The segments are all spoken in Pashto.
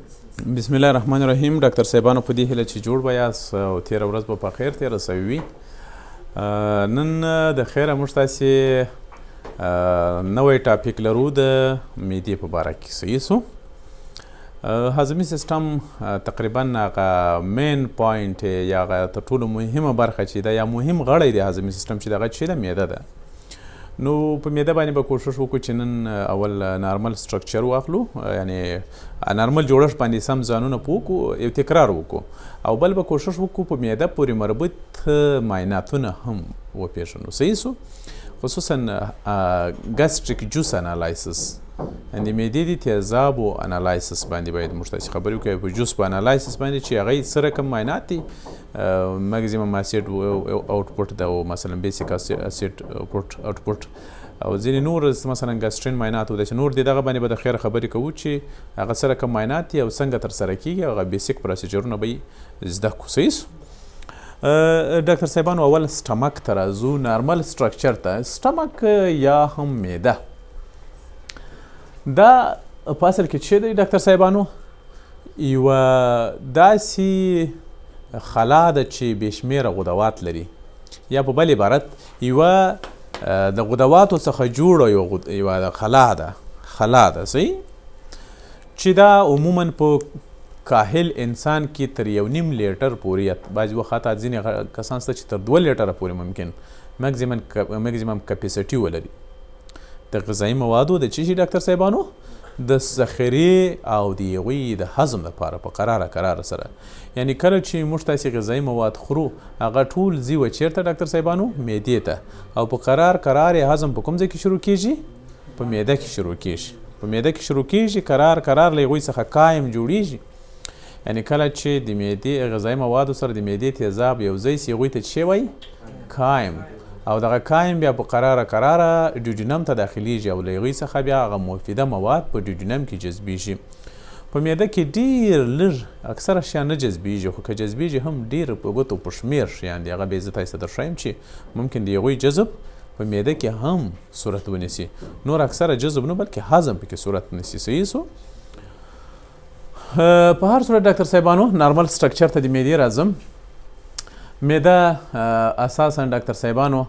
بسم الله الرحمن الرحیم. ډاکټر صاحبانو په دې هیله چې جوړ به یاست او تېره ورځ به په خیر تېره سوې وي. نن د خیره موږ تاسې نوی ټاپک لرو د معدې په باره کې. صحیح سو هضمي سیستم تقریبا هغه مین پوینټ یا هغه تر ټولو مهمه برخه چې ده یا مهم غړی د هضمي سیستم چې دغه چې ده معده ده. نو په معده باندې به کوشش وکړو چې نن اول نارمل سټرکچر واخلو، یعنی نارمل جوړښت باندې سم ځانونه پوه کړو، یو تکرار وکړو، او بل به کوشش وکړو په معده پورې مربوط معایناتونه هم وپېژنو. صحیح سو خصوصا ګاسټریک جوس انالایسس، یعنې معدې د تیزابو انالایسس باندې باید موږ تاسې خبرې وکړو په جوس په انالایسس باندې چې هغه څه رقم معاینات دي. مګزیمم اسید اوټپوټ ده او مثلا بیسیک اسید اوټپوټ او ځینې نور مثلا ګاسټرین معاینات ده چې نور دي دغه باندې به د خیر خبرې کوو چې هغه څه رقم معاینات دي او څنګه ترسره کیږي، هغه بیسیک پروسیجرونه به یې زده کړو. صحیح سو ډاکټر صاحبانو اول سټمک ته راځو، نارمل سټرکچر ته. سټمک یا هم معده دا په اصل کې څه دی ډاکټر صاحبانو؟ یوه داسې خلا ده چې بې شمېره غدوات لري، یا په بل عبارت یوه د غدواتو څخه جوړه یوه خلا ده. صحیح چې دا عموما په کاهل انسان کې تر 1.5 لیټر پورې، بعضې وخت حتی ځینې کسان شته چې تر 2 لیټره پورې ممکن مګزیمم کپیسټي ولري د غذایي موادو د څه شي ډاکټر صاحبانو؟ د ذخیرې او د هغوی د هضم لپاره په قراره سره. یعنی کله چې موږ تاسې غذایي مواد خورو هغه ټول ځي و چېرته ډاکټر صاحبانو؟ معدې ته، او په قرار یې هضم په کوم ځای کې شروع کیږي؟ په معده کې شروع کیږي. قرار له هغوی څخه قایم جوړیږي. یعنی کله چې د معدې غذایي موادو سره د معدې تیزاب یو ځای سي هغوی ته څه وایي؟ قایم. او دغه قایم بیا په قراره ډیوډینم ته داخلیږي او له هغوی څخه بیا هغه مفیده مواد په ډیوډینم کې جذبیږي. په معده کې ډېر لږ اکثره شیان نه جذبیږي، خو که جذبیږي هم ډېر په ګوتو په شمېر شیان دي. هغه به زه تاسې ته درښایم چې ممکن د هغوی جذب په معده کې هم صورت ونیسي. نور اکثره جذب نه بلکې هضم پکې صورت نیسي. صحیح سو په هر صورت ډاکټر صاحبانو نارمل سټرکچر ته د معدې راځم. معده اساسا ډاکټر صاحبانو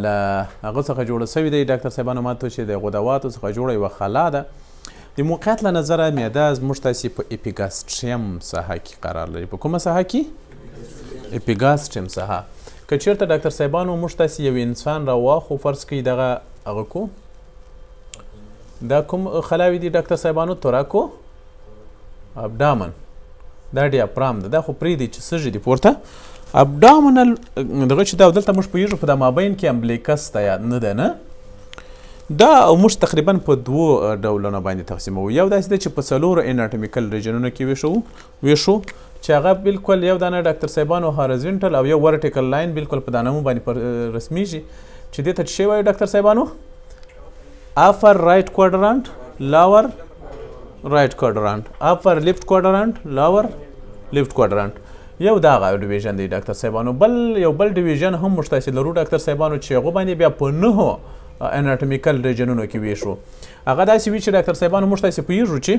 له هغه څخه جوړه سوې دی ډاکټر صاحبانو ماته چې د غدواتو څخه جوړه یوه خلا ده. د موقعیت له نظره معده زموږ تاسې په اپیګاسټریم ساحه کې قرار لري. په کومه ساحه کې؟ اپیګاسټریم ساحه. که چېرته ډاکټر صاحبانو موږ تاسې یو انسان راواخو، فرض کړئ دغه هغه کو دا کوم خلاوې دي ډاکټر صاحبانو؟ توراکو ابډامن، دا ډیافرام ده، دا خو پرېږدئ چې سږي دي پورته. ابډامنل دغه چې دا دلته موږ پوهېږو په دا مابین کې امبلیکس ده یا نه ده نه؟ دا موږ تقریبا په 2 ډولونو باندې تقسیموو. یو داسې ده چې په 4 اناټومیکل ریجنونو کې ویشو چې هغه بالکل یو دانه ډاکټر صاحبانو هارزنټل او یو ورټیکل لاین بالکل په دا نمو باندې رسمیږي چې دې ته څه شی وایي ډاکټر صاحبانو؟ اپر رایټ کوادرانټ، لاور رایټ کوادرانټ، اپر لیفټ کوادرانټ، لاور لیفټ کوادرانټ. یو دغه ډیویژن دی ډاکټر صاحبانو. یو بل ډیویژن هم موږ تاسې لرو ډاکټر صاحبانو چې هغو باندې بیا په 9 اناټومیکل ریجنونو کې ویشو. هغه داسې وي چې ډاکټر صاحبانو موږ تاسې پوهېږو چې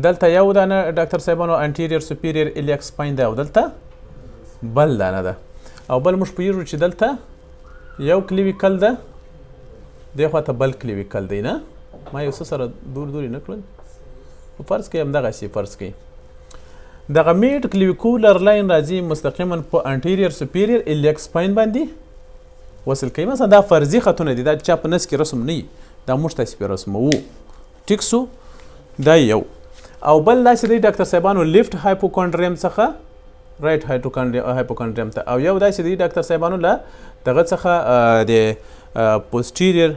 دلته یو دانه ډاکټر صاحبانو انټیریر سوپیریر ایلیاک سپاین ده او دلته بل دانه ده، او بل موږ پوهېږو چې دلته یو کلیویکل ده، دې خواته بل کلیویکل دی. نه ما یو څه سره دور نه کړل، فرض کړئ همدغسې فرض کړئ دغه میډ کلیویکولر لاین راځي مستقیما په انټیریر سوپیریر ایلیاک سپاین باندې وصل کوي. مثلا دا فرضي خطونه دي، دا چا په نس کې رسم نه وي، دا موږ تاسې پرې رسموو. ټیک سو دا یو. او بل داسې دی ډاکټر صاحبانو لیفټ هایپوکونډریم څخه رایټ هایپوکونډریم ته، او یو داسې دی ډاکټر صاحبانو له دغه څخه د پوسټیریر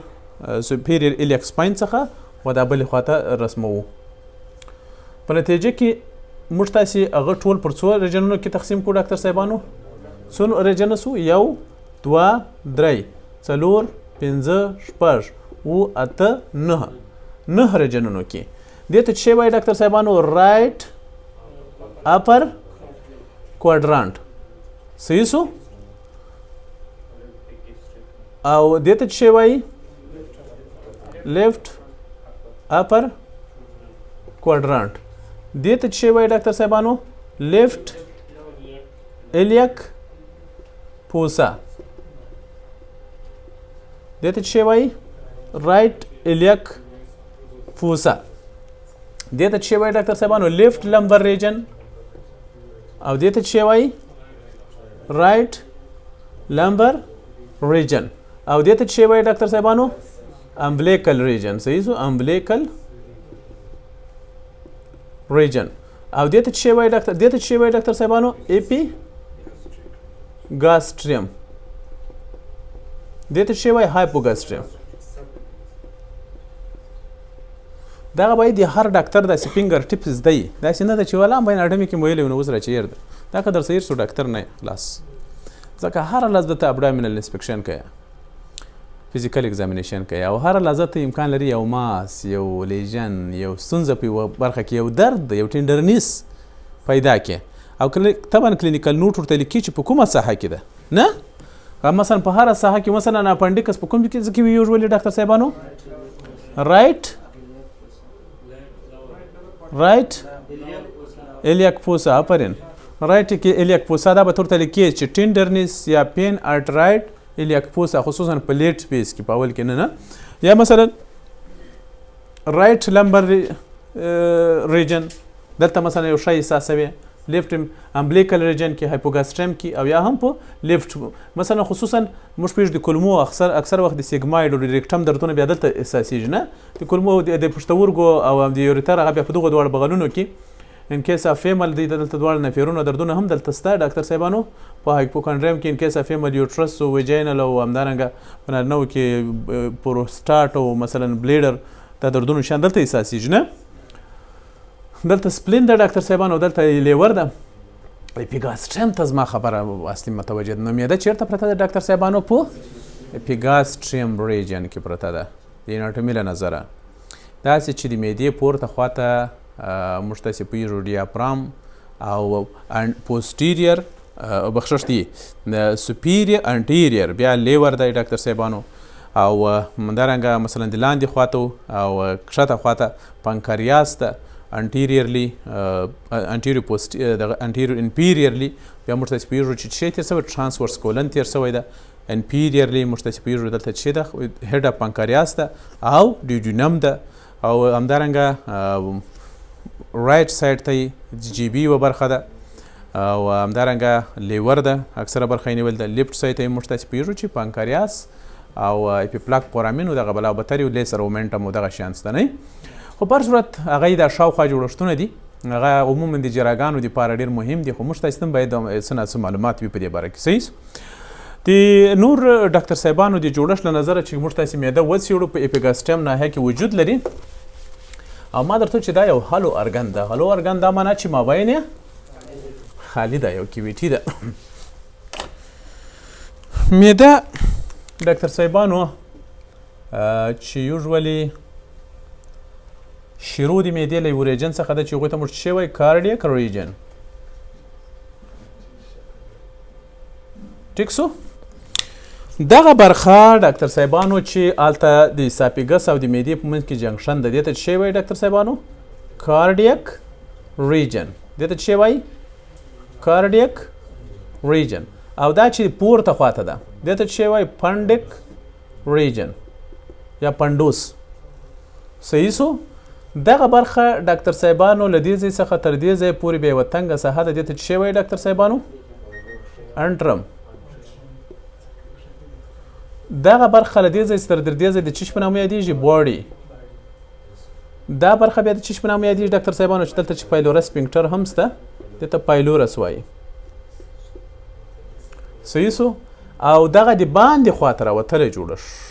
سوپیریر ایلیاک سپاین څخه و دا بلې خواته رسموو. په نتیجه کې موږ تاسې هغه ټول پر 4 ریجنونو کې تقسیم کړو ډاکټر صاحبانو. څو ریجنه سو؟ 1 2 3 4 5 6 7 9 ریجنونو کې. دې ته څه وایي ډاکټر صاحبانو؟ رایټ اپر کوادرانټ. صحیح سو؟ او دې ته څه وایي؟ لیفټ اپر کوادرانټ. دې ته څه وایي ډاکټر صاحبانو؟ لیفټ الیک فوسا. دې ته څه وایي؟ رائټ الیک فوسا. دې ته څه وایي ډاکټر صاحبانو؟ لیفټ لمبر ریجن. او دې ته څه وایي؟ رائټ لمبر ریجن. او دې ته څه وایي ډاکټر صاحبانو؟ امبلیکل ریجن. صحیح سو؟ امبلیکل ریجن. او دې ته څه وایي ډاکټر؟ دې ته څه وایي ډاکټر صاحبانو؟ اپی ګاسټریم. دې ته څه وایي؟ هایپوګاسټریم. دغه باید د هر ډاکټر داسې فینګر ټپس زده وي، داسې نه ده چې ولا باید اډمي کې مو ویلی نو اوس راچیر ده. دا که در سیر سو ډاکټر نه خلاص. ځکه هر ورځ درته ابډامینل انسپیکشن کوي، فزیکل ایگزامینیشن کوي، او هر ورځ ته امکان لري یو ماس، یو لیژن، یو ستونزه په یوه برخه کې، یو درد، یو ټینډرنیس پیدا کړي. او طبعا کلینیکل نوټ ورته لیکي چې په کومه ساحه کې ده. نه مثلا په هره ساحه کې مثلا اپنډیکس په کوم ځای کې وي یوزولي ډاکټر صاحبانو؟ رائټ الیک فوسا. آفرین. رائټ الیک فوسا دا به ورته لیکي چې ټینډرنیس یا پین اټ رائټ الیک فوسا، خصوصا په لیټ سپیس کې په اول کې نه. یا مثلا رائټ لمبر ریجن، دلته مثلا یو شی احساسوي. لیفټ امبلیکل ریجن کې، هایپوګاسټریم کې، او یا هم په لیفټ مثلا خصوصا موږ پیږ د کولمو اکثر وخت د سیګماید او د ریکټم دردونه بیا دلته احساسیږي. نه د کولمو د پښتورګو او د یوریتر هغه بیا په دغه دواړو بغلونو کې ان کیس اف فیمل دی دلته دواړه نفرونو دردونه هم دلته ستا ډاکټر صاحبانو. په هایپوکاندریم کې ان کیس اف فیمل یوټرس او ویجینل او همدارنګه په نارینه‌و کې پروسټاټ او مثلا بلیډر دا دردونه شان دلته احساسیږي. نه دلته سپلین ده ډاکټر صاحبانو، دلته لیور ده. اپیګاسټریم ته زما خبره اصلي متوجه ده. نو معده چیرته پرته ده ډاکټر صاحبانو؟ په اپیګاسټریم ریجن کې پرته ده د اناټومي له نظره. داسې چې د معدې پورته خواته موږ تاسې پوهېږو ډیافرام او پوسټیریر بخښښ دی سوپیریر انټیریر، بیا لیور دی ډاکټر صاحبانو، او همدارنګه مثلا د لاندې خواته او کښته خواته پنکریاس ده. انټیریرلی انټیریور انپیریرلی بیا موږ تاسې پوهېږو چې څه تېر شوی؟ ټرانسورس کولن تېر شوی ده. انپیریرلی موږ تاسې پوهېږو دلته څه ده؟ هیډ اف پنکریاس ده او ډیوډینم ده. او همدارنګه رائټ سایډ ته جی بي یوه برخه ده، او همدارنګه لیور ده اکثره برخه یې نیول ده. لیفټ سایډ ته موږ تاسې پوهېږو چې پنکریاس او اپیپلاک پورامین او دغه بلا بتر یو لیسر اومنټم او دغه شیان شته. نه خو په هر صورت هغه د شاوخوا جوړښتونه دي، هغه عموما د جراګانو دپاره ډېر مهم دي، خو موږ تاسې هم باید څه نه څه معلومات وي په دې باره کې. صحیح د نور ډاکټر صاحبانو د جوړښت له نظره چې موږ تاسې معده وڅېړو په اپیګاسټریم ناحیه کې وجود لري. او ما درته چې دا یو هالو ارګن ده. هالو ارګن دا معنا چې مابین یې خالي ده، یو کیویټي ده. معده ډاکټر صاحبانو چې یوزولي شروع د معدې له یو ریجن څخه ده چې هغوی ته موږ څه وایي؟ کارډیک ریجن. ټیک سو؟ دغه برخه ډاکټر صاحبانو چې هلته د اسافیګس او د معدې په منځ کې جنکشن ده، دې ته څه وایي ډاکټر صاحبانو؟ کارډیک ریجن. دې ته څه وایي؟ کارډیک ریجن. او دا چې پورته خواته ده دې ته څه وایي؟ پنډیک ریجن یا پنډوس. صحیح سو؟ دغه برخه ډاکټر صاحبانو له دې ځای څخه تر دې ځای پورې بیا یوه تنګه ساحه ده، دې ته څه وایي ډاکټر صاحبانو؟ انټرم. دغه برخه له دې ځای تر دې ځای د چش په نامه یادېږي؟ باډي. دا برخه بیا د چش په نامه یادېږي ډاکټر صاحبانو چې دلته چې پایلورس سفنکټر هم شته، دې ته پایلورس وایي. صحیح سو؟ او دغه د باندې خواته راوتلی جوړښت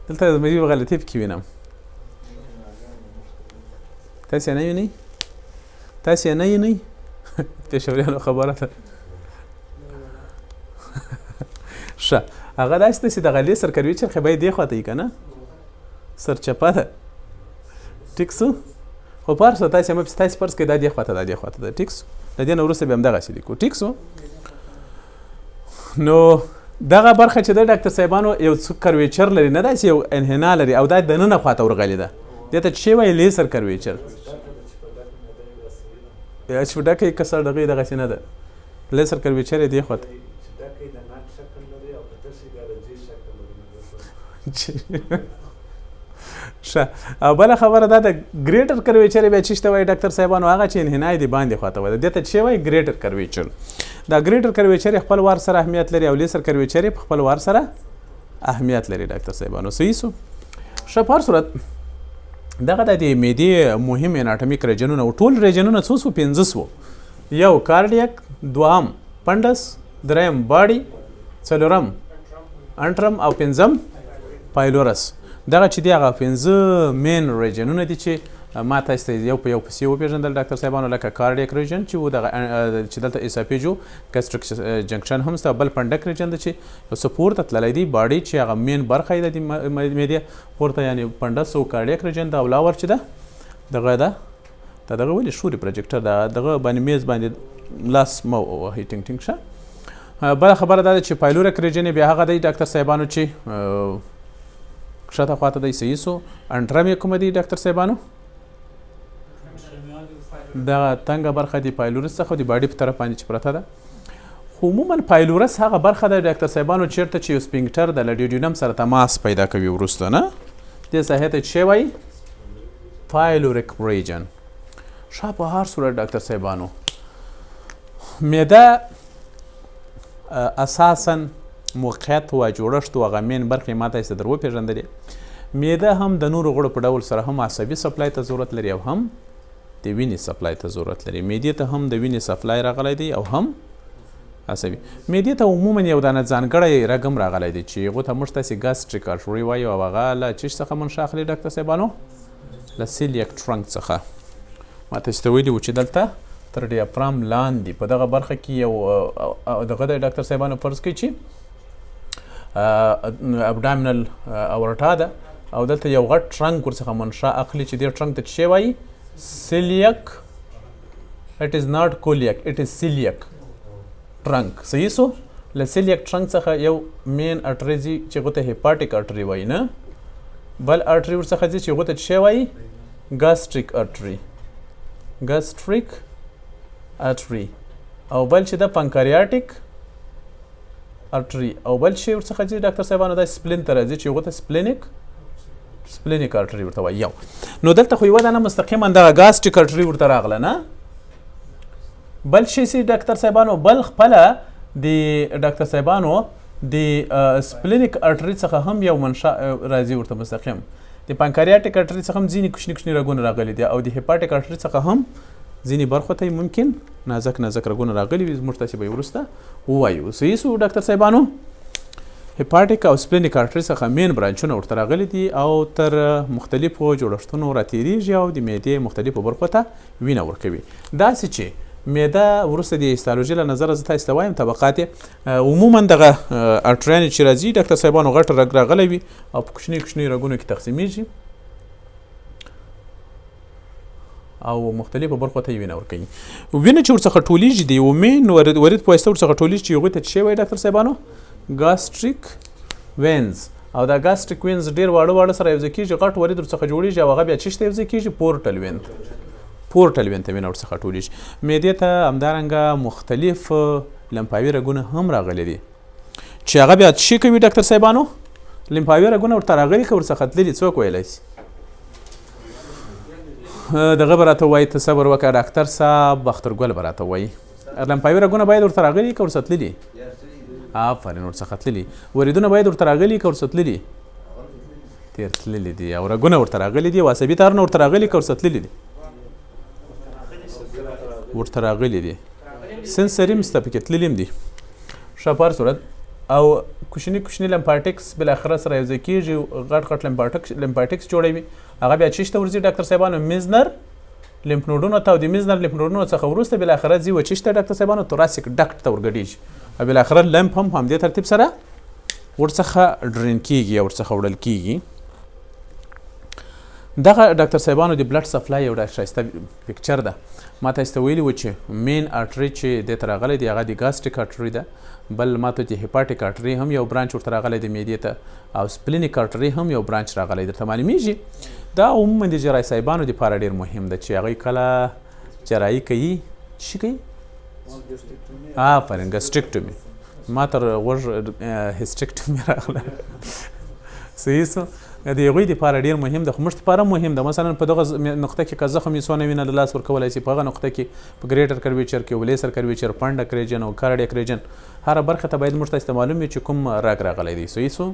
دلته د مې یوه غلطي پکې وینم. تاسې یې نه وینئ؟ تاسې یې نه وینئ؟ پېښوریانو خبره ده. ښه هغه داسې ده چې دغه لیسر کرویچر خو باید دې خواته وي که نه؟ سرچپه ده. ټیک سو؟ خو په هر څه تاسې هم تاسې فرض کړئ دا دې خواته دا دې خواته ده ټیک سو د دې نه وروسته بیا همدغسې لیکو ټیک سو. نو دغه برخه چې د ډاکټر صاحبانو یو څه کرویچر لري نه داسې یو انحنا لري او دا دننه خواته ورغلې ده دې ته چې وایي لیزر کرویچر چې په ډکه یې کسر دغه دغسې نه ده لیزر کرویچر یې دې خواته ښه. او بله خبره دا د ګریټر کرویچر بیا چې ته وایي ډاکټر صاحبانو هغه چې انحنا یې د باندې خواته وه دې ته چې وایي ګریټر کرویچر. دا ګریټر کرویچر یې خپل وار سره اهمیت لري او لیسر کرویچر یې په خپل وار سره اهمیت لري ډاکټر صاحبانو. صحیح سو. ښه په هر صورت دغه د معدې مهم اناټمیک ریجنونه او ټول ریجنونه څو سو 15 سو. یو کارډیک، دوهم پنډس، دریم باډي، څلورم انټرم او پنځم پایلورس. دغه چې دی هغه 15 مین ریجنونه دي چې ما تاسو ته یو په یو پسې وپېژندل ډاکټر صاحبانو لکه کارډیک ریجن چې و دغه چې دلته اساپیجو ګسټریک جنکشن هم شته، بل پنډک ریجن دی چې یو څه پورته تللی دی باډي چې هغه مین برخه یې د معدې پورته یعنې پنډس او کارډیک ریجن د اولاور چې ده دغه ده دغه ولې شوري پروجیکټر دغه باندې میز باندې لاس مه وهئ ټینګ ټینګ شه. بله خبره دا ده چې پایلورک ریجن بیا هغه دی ډاکټر صاحبانو چې کښته خواته دی. صحیح سو. انټرم یې کومه دی ډاکټر صاحبانو؟ دغه تنګه برخه دی پایلورس څخه د باډي په طرف باندې چې پرته ده. خو عموما پایلورس هغه برخه ده ډاکټر صاحبانو چیرته چې یو سپینکټر د ډیوډینم سره تماس پیدا کوي وروسته نه دې ساحې ته چې وایي پایلوریک ریجن. ښه په هر صورت ډاکټر صاحبانو معده اساسا موقعیت و جوړښت و هغه مین برخې ما تاسې در وپېژندلې. معده هم د نورو غړو په ډول سره هم عصبي سپلای ته ضرورت لري او هم د وینې سپلای ته ضرورت لري. معدې ته هم د وینې سپلای راغلی دی او هم عصبي. معدې ته عموما یو دانه ځانګړی رګم راغلی دی چې هغو ته موږ تاسې ګاسټریک ارټري وایو او هغه له چیش څخه منشا اخلي ډاکټر صاحبانو؟ له سیلیک ټرنک څخه. ما تاسې ته ویلي وو چې دلته تر ډیافرام لاندې په دغه برخه کې یو دغه دی ډاکټر صاحبانو فرض کړئ چې ابډامینل اورټا ده او دلته یو غټ ټرنک ورڅخه منشا اخلي چې دې ټرنک ته څه وایي؟ سیلیک. اټ از ناٹ کولیک اټ از سیلیک ټرنک. صحیح سو. له سیلیک ټرنک څخه یو مین اټري ځي چې هغو ته هیپاټیک اټري وایي نه، بل اټري ورڅخه ځي چې هغو ته څه وایي؟ ګاسټریک اټري ګاسټریک اټري او بل چې د پنکریاټیک اټري او بل شی ورڅخه ځي ډاکټر صاحبانو دا سپلین ته راځي چې هغو ته سپلینیک اټري ورته وایي. یو نو دلته خو یوه دانه مستقیما دغه ګاسټریک اټري ورته راغله نه. بل شی سي ډاکټر صاحبانو بل خپله د ډاکټر صاحبانو د سپلینیک اټري څخه هم یو منشا راځي ورته مستقیم. د پنکریاټیک اټري څخه هم ځینې کوچني کوچني رګونه راغلي دي او د هیپاټیک اټري څخه هم ځینې برخو ته ممکن نازک رګونه راغلي وي. موږ تاسې به یې وروسته ووایو. صحیح سو ډاکټر صاحبانو. هیپاټیک او سپلینیک اټري څخه مین برانچونه ورته راغلي دي او تر مختلفو جوړښتونو راتېرېږي او د معدې مختلفو برخو ته وینه ورکوي. داسې چې معده وروسته د هیستالوژي له نظره زه تاسې ته وایم طبقات عموما دغه اټریانې چې راځي ډاکټر صاحبانو غټ رګ راغلی وي او په کوچني کوچني رګونو کې تقسیمیږي او مختلفو برخو ته یې وینه ورکوي. وینه چې ورڅخه ټولیږي د یو مین ورید په واسطه ورڅخه ټولیږي چې هغوی ته څه وایي ډاکټر صاحبانو؟ ګاسټریک وینز. او دا ګاسټریک وینز ډېر واړه سره یو ځای کېږي، غټ ورید ورڅخه جوړېږي او هغه بیا چیش ته یو ځای کېږي؟ پورټل وین ته وینه ورڅخه ټولیږي. معدې ته همدارنګه مختلف لمفاوي رګونه هم راغلي دي چې هغه بیا څه کوي ډاکټر صاحبانو؟ لمفاوي رګونه ورته راغلي که ورڅخه تللي څوک ویلی شي؟ دغه به راته وایي، ته صبر وکړه ډاکټر صاحب، اخترګل به راته وایي لمفاوي رګونه باید ورته راغلي که ورڅخه تللي؟ آفرین ورڅخه تللي. وریدونه باید ورته راغلي که ورڅخه تللي؟ تیر تللي دي. او رګونه ورته راغلي دي او عصبي تارونه ورته راغلي که ورڅخه تللي دي؟ ورته راغلي دي. سنسري مسته پکې تللي هم دي. ښه په هر صورت او کوچني کوچني لمفاټکس بالاخره سره یو ځای کېږي، غټ غټ لمفاټکس جوړوي. هغه بیا چیش ته ورځي ډاکټر صاحبانو؟ میزنر لیمف نوډونو ته او د میزنر لیمف نوډونو څخه وروسته بالاخره ځي و چیش ته ډاکټر صاحبانو؟ توراسیک ډکټ ته ورګډېږي او بالاخره لمف هم په همدې ترتیب سره ورڅخه ډرین کېږي او ورڅخه وړل کېږي. دغه ډاکټر صاحبانو د بلډ سپلای یو ډېر ښایسته پکچر ده. ما تاسو ته ویلي و چې مین آرټري چې دې ته راغلی دی هغه د ګاسټریک آرټري ده، بل ما ته د هیپاټیک آرټري هم یو برانچ ورته راغلی دی معدې ته، او سپلینیک آرټري هم یو برانچ راغلی درته معلومیږي. دا عموما د جراحي صاحبانو دپاره ډېر مهم ده چې هغوی کله جراحي کوي څه کوي؟ آفرین ګسټریکټومي. ما تر غوږ هسټریکټومي راغله. صحیح سو. د هغوی دپاره ډېر مهم ده، خو موږ دپاره مهم ده. مثلا په دغه نقطه کې که زخم یې څونه وینه له لاس ورکولی شي، په هغه نقطه کې په ګریټر کرویچر کې، ولیسر کرویچر، پنډک ریجن او کارډیک ریجن هره برخه ته باید موږ ته معلوم وي چې کوم رګ راغلی دی. صحیح سو.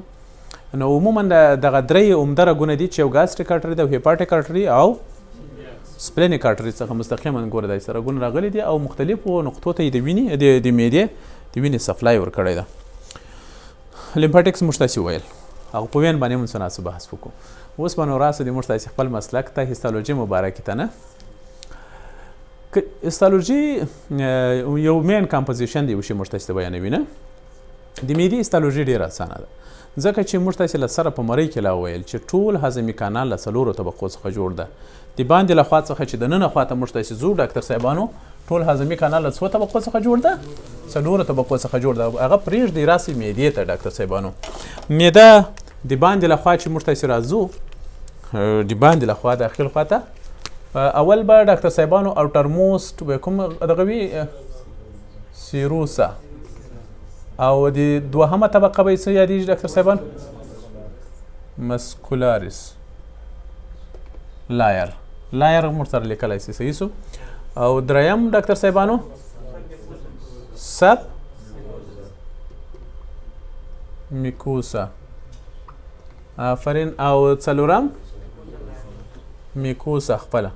نو عموما دغه درې عمده رګونه دي چې یو ګاسټریک آرټري ده، هیپاټیک آرټري او سپلینیک آرټري څخه مستقیما ګوره داسې رګونه راغلي دي او مختلفو نقطو ته یې د وینې د معدې د وینې سپلای ورکړی ده. لیمفاټکس موږ تاسې وویل او په وین باندې موږ څه بحث وکړو. اوس به نو راسو د موږ تاسې خپل مسلک ته هیستالوجي مبارکې ته نه. هیستالوجي یو مین کمپوزیشن دی وشي موږ تاسې ته بیانوي نه. د معدې هیستالوجي ډېره اسانه ده ځکه چې موږ تاسې له سره په مرۍ کې لا وویل چې ټول هضمي کانال له 4 طبقو څخه جوړ ده. د باندې له خوا څخه چې د ننه خوا ته موږ تاسې ځو ډاکټر صاحبانو ټول هضمي کانال له 4 طبقو څخه جوړ ده، 4 طبقو څخه جوړ ده. هغه پرېږدئ راسئ معدې ته ډاکټر صاحبانو. معده د باندې له خوا چې موږ تاسې راځو د باندې له خوا داخل خوا ته اول به ډاکټر صاحبانو اوټر موسټ به کوم دغه وي سیروسا، او د دوهمه طبقه به یې څه یادېږي ډاکټر صاحبان؟ مسکولارس لایر موږ سره لیکلی سي. صحیح سو. او دریم ډاکټر صاحبانو سب میکوسا. آفرین. او څلورم میکوسا خپله.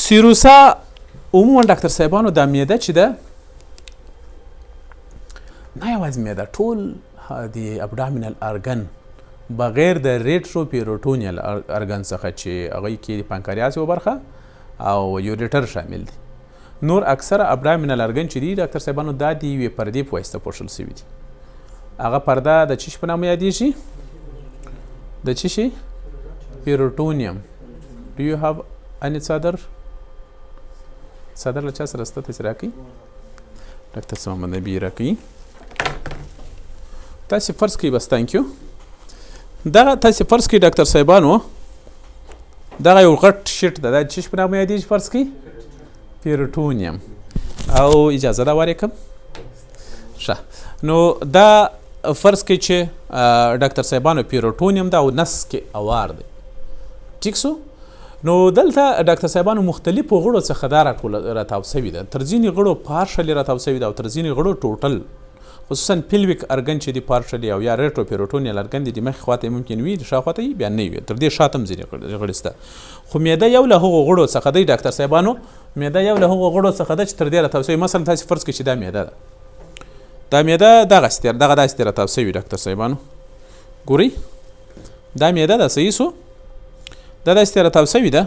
سیروسا عموما ډاکټر صاحبانو دا معده چې ده نه یوازې معده، ټول د ابډامینل ارګن بغیر د ریټروپیروټونیل ارګن څخه چې هغوی کې د پانکریاس یوه برخه او یوریټر شامل دي. نور اکثره ابډامینل ارګن چې دي ډاکټر صاحبانو دا د یوې پردې په واسطه پوښل شوي دي. هغه پرده د څه شي په نامه یادېږي؟ د څه شي؟ پیروټونیم. ډو یو هاف اني څادر له چا سره شته تاسې راکوئ؟ ډاکټر صاحب محمد نبي راکوي. تاسې فرض کوئ بس. تانکیو. دغه تاسې فرض کوئ ډاکټر صاحبانو دغه یو غټ شیټ ده، دا د څه شي په نامه یادېږي فرض کوئ؟ پیروټونیم. او اجازه ده ور یې کړم. ښه. نو دا فرض کوئ چې ډاکټر صاحبانو پیروټونیم ده او نس کې اوار دی. ټیک سو. نو دلته ډاکټر صاحبانو مختلفو غړو څخه دا راتاو شوي ده. تر ځینې غړو پارشلي راتاو شوي ده او تر ځینې غړو ټوټل، خصوصا پیلویک ارګن چې د پارشلي او یا ریټروپیروټونیل ارګن د مخې خواته ممکن وي، د شا خواته یې بیا نه وي، تر دې شاته هم ځینې غړي شته. خو معده یو له هغو غړو څخه دی ډاکټر صاحبانو، معده یو له هغو غړو څخه ده چې تر دې راتاو شوي. مثلا تاسې فرض کړئ چې دا معده ده، دا معده دغسې داسې راتاو شوي ډاکټر صاحبانو. ګورئ دا معده ده. صحیح سو. دا داسې راتاو شوي ده،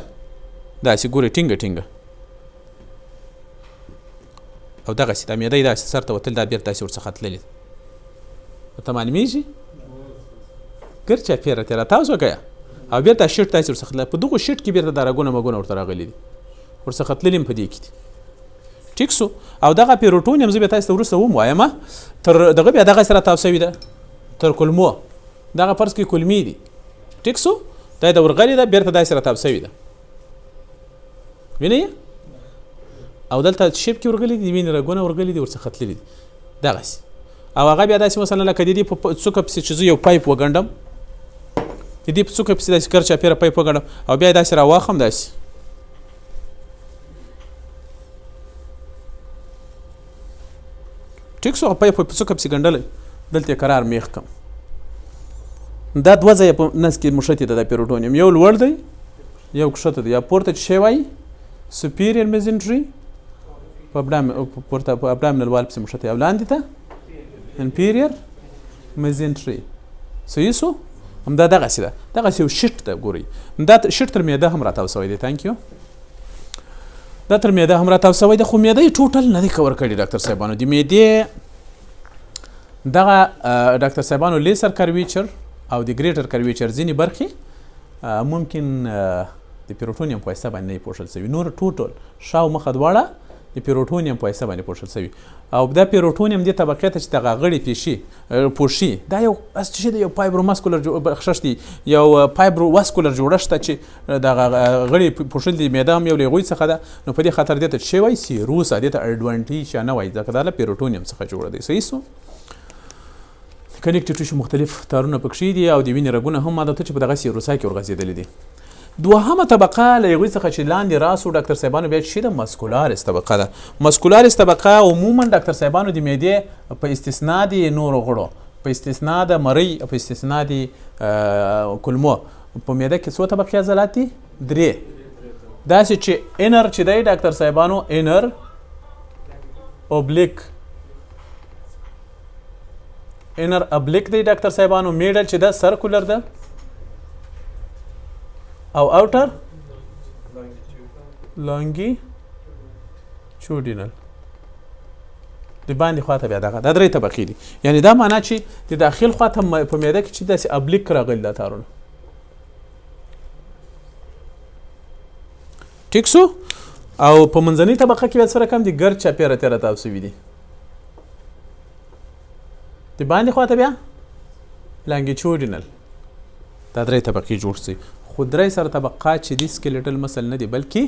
داسې ګورئ ټینګه او دغسې دا معده یې داسې سر ته وتل، دا بېرته داسې ورڅخه تللې ده. ورته معلومېږي؟ ګر چاپېره ترې راتاو شوه که یا او بېرته شیټ داسې ورڅخه تللی. په دغو شیټ کې بېرته دا رګونه مګونه ورته راغلي دي، ورڅخه تللي هم په دې کې دي. ټیک سو. او دغه پیروټونیم زه بیا تاسې ته وروسته ووایم تر دغه بیا دغسې راتاو شوي ده تر کولمو. دغه فرض کړئ کولمې دي. ټیک سو. دا د ورغلې ده بېرته داسې راتاو شوي ده. وینئ؟ او دلته شیپ کې ورغلي دي، وینې رګونه ورغلي دي، ورڅخه تللي دي دغسې. او هغه بیا داسې مثلا لکه د دې په څوکه پسې چې زه یو پایپ وګنډم، د دې په څوکه پسې داسې ګر چاپېره پایپ وګنډم او بیا یې داسې راواخلم داسې. ټیک سو. پایپ په څوکه پسې ګنډلی، دلته یې قرار میخ کړم. دا دوه ځایه په نس کې مښتې ده د پیروټونیم، یو لوړ دی یو کښته دی. یا پورته چې شی وایي سپیریر میزنټري په پورته په ابډامینل وال پسې مښتې، او لاندې ته انفیریر میزنټري. صحیح سو. همدا دغسې ده، دغسې یو شیټ ده. ګورئ دا شیټ تر معده هم راتاو شوی دی. تانکیو. دا تر معده هم راتاو شوی ده، خو معده یې ټوټل نه دی کور کړی ډاکټر صاحبانو. د معدې دغه ډاکټر صاحبانو لیسر کرویچر او د ګریټر کرویچر ځینې برخې ممکن د پیروټونیم په واسطه باندې نه پوښل شوي، نور ټوټل شا او مخه دواړه د پیروټونیم په واسطه باندې پوښل شوي. او دا پیروټونیم دې طبقې ته چې دغه غړي پوښي دا یو څه دی، یو فایبروماسکولر بخښش دی، یو فایبروواسکولر جوړښت ته چې دغه غړي پوښل دي معده هم یو له هغوی څخه ده. نو په دې خاطر دې ته څه شی وایي؟ سیروس. دې ته اډوانټیشیا نه وایي ځکه دا له پیروټونیم څخه جوړه دی. صحیح سو. کنیکټیو ټیشو مختلف تارونه پکښې دي او د وینې رګونه هم عادته چې په دغه سیروسا کې ورغځېدلي دي. دوهمه طبقه له هغوی څخه چې لاندې راسو ډاکټر صاحبانو بیا چې ده مسکولارس طبقه ده. مسکولارس طبقه عموما ډاکټر صاحبانو د معدې په استثنا د نورو غړو، په استثنا د مرۍ او په استثنا د کولمو په معده کې څو طبقې عضلات دي؟ 3. داسې چې انر چې دی ډاکټر صاحبانو انر اوبلیک دی ډاکټر صاحبانو. میډل چې ده سرکولر ده او اوټر لانګیچوډینل. د باندې خواته بیا دغه دا 3 طبقې دي. یعنی دا معنا چې د داخل خواته په معده کې چې داسې ابلیک راغلي دا تارونه. ټیک سو. او په منځنۍ طبقه کې بیا څه رقم دي؟ ګرد چاپېره تېره تاو سوي دي. د باندې خواته بیا لانګیچوډینل. دا 3 طبقې جوړ شي. خو 3 سره طبقات چې دي سکلیټل مسل نه دي بلکې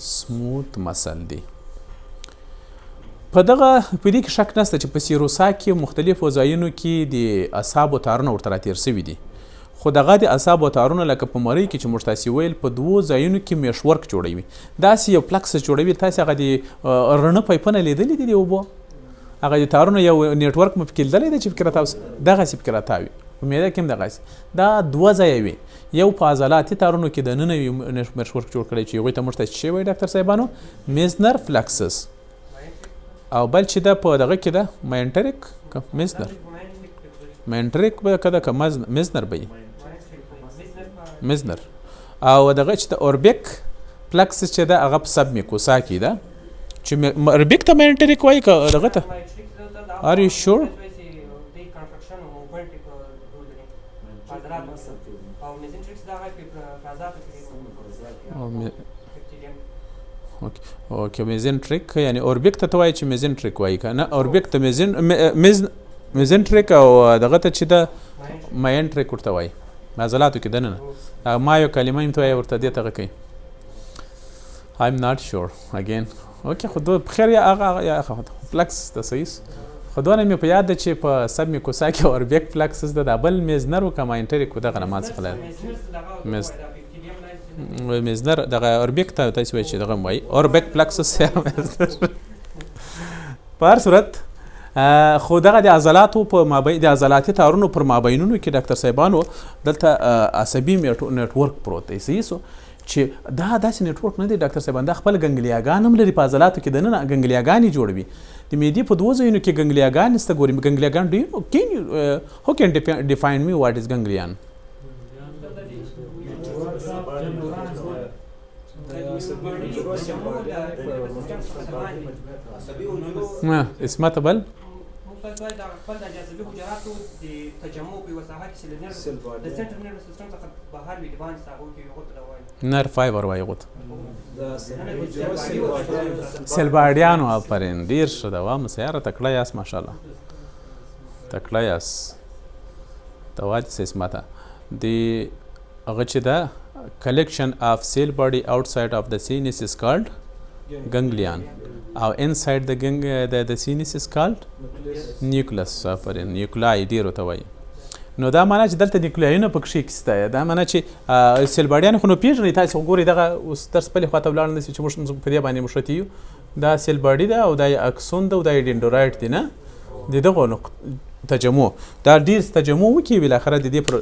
سموت مسل دي. په دغه په دې کې شک نشته چې په سیروسا کې مختلفو ځایونو کې د اعصابو تارونه ورته راتېر شوي دي. خو دغه د اعصابو تارونه لکه په مرۍ کې چې موږ تاسې ویل په 2 ځایونو کې میشورک جوړوي. داسې یو پلکسس جوړوي. تاسې هغه د رڼه پایپونه لیدلي دي د اوبو؟ هغه د تارونو یو نیټورک مو پکې لیدلی دی چې پکې راتاو دغسې پکې راتاوي. په معده کې هم دغسې دا 2 ځایه وي. یو په عضلاتي تارونو کې دننه یو میشورک جوړ کړی چې هغوی ته موږ ته څه شی وایي ډاکټر صاحبانو؟ میزنر فلکسس. او بل چې ده په دغه کې ده ماینټریک ماینټریک به که ده که میزنر به وي میزنر. او دغه چې د اوربیک فلکسس چې ده هغه په سب میکوسا کې ده چې اوربیک ته ماینټریک وایي که دغه ته آر یو شور؟ اوکې میزنټریک یعنی اوربیک ته وایي چې میزنټریک وایي که نه اوربیک ته میزنټریک او دغه ته چې ده ماینټریک ورته وایي عضلاتو کې دننه. ما یو کلمه یم ته وایي ورته دې ته غږ کوي. I'm not sure again. اوکې خو بخیر یا هغه فلکس ده. صحیح. خو دونه مې په یاد ده چې په سب میکوسا کې اوربیک فلکسس ده. دا بل میزنر و که ماینټریک و دغه نه ما څخه میزنر دغه اوربیک ته تاسې وایي چې دغه هم وایي اوربیک فلکسس یا میزنر. په هر صورت خو دغه د عضلاتو په مابین د عضلاتي تارونو پر مابینونو کې ډاکټر صاحبانو دلته عصبي نیټورک پروت دی. صحیح سو. چې دا داسې نیټورک نه دی ډاکټر صاحبان. دا خپل ګنګلیاګان هم لري په عضلاتو کې دننه ګنګلیاګانې جوړوي. د معدې په 2 ځایونو کې ګنګلیاګان شته. ګورئ ګنګلیاګان how can define me what is ganglion؟ اسمها بل خپل د عصبي حجراتو د تجمع په یوه ساحه کې چې د سنټرل نرvous سیسټم څخه بهر وي د باندې هغو کې هغو ته وایي نر فایبر وایي هغو ته سلباډیانو. آفرین ډېر ښه دوام سیاره تکړه یاست ماشاءالله تکړه یاست. ته وایي څه اسمه ته د هغه چې ده collection of cell body outside of the sinus is called ganglion او inside the sinus is called nucleus. آفرین نیوکلای ډېر ورته وایي. نو دا معنا چې دلته نیوکلایونه پکښې کیسته دا معنا چې سیلباډیان خو نو پېژنئ تاسې خو ګورئ دغه اوس درس بلې خواته ولاړ نه شي چې موږ په دې باندې مشرتي یو. دا سیلباډي ده او دا یې اکسون ده او دا یې ډینډورایټ دی نه د دغو تجمع. دا ډېر تجمع وکړي بالاخره د دې پر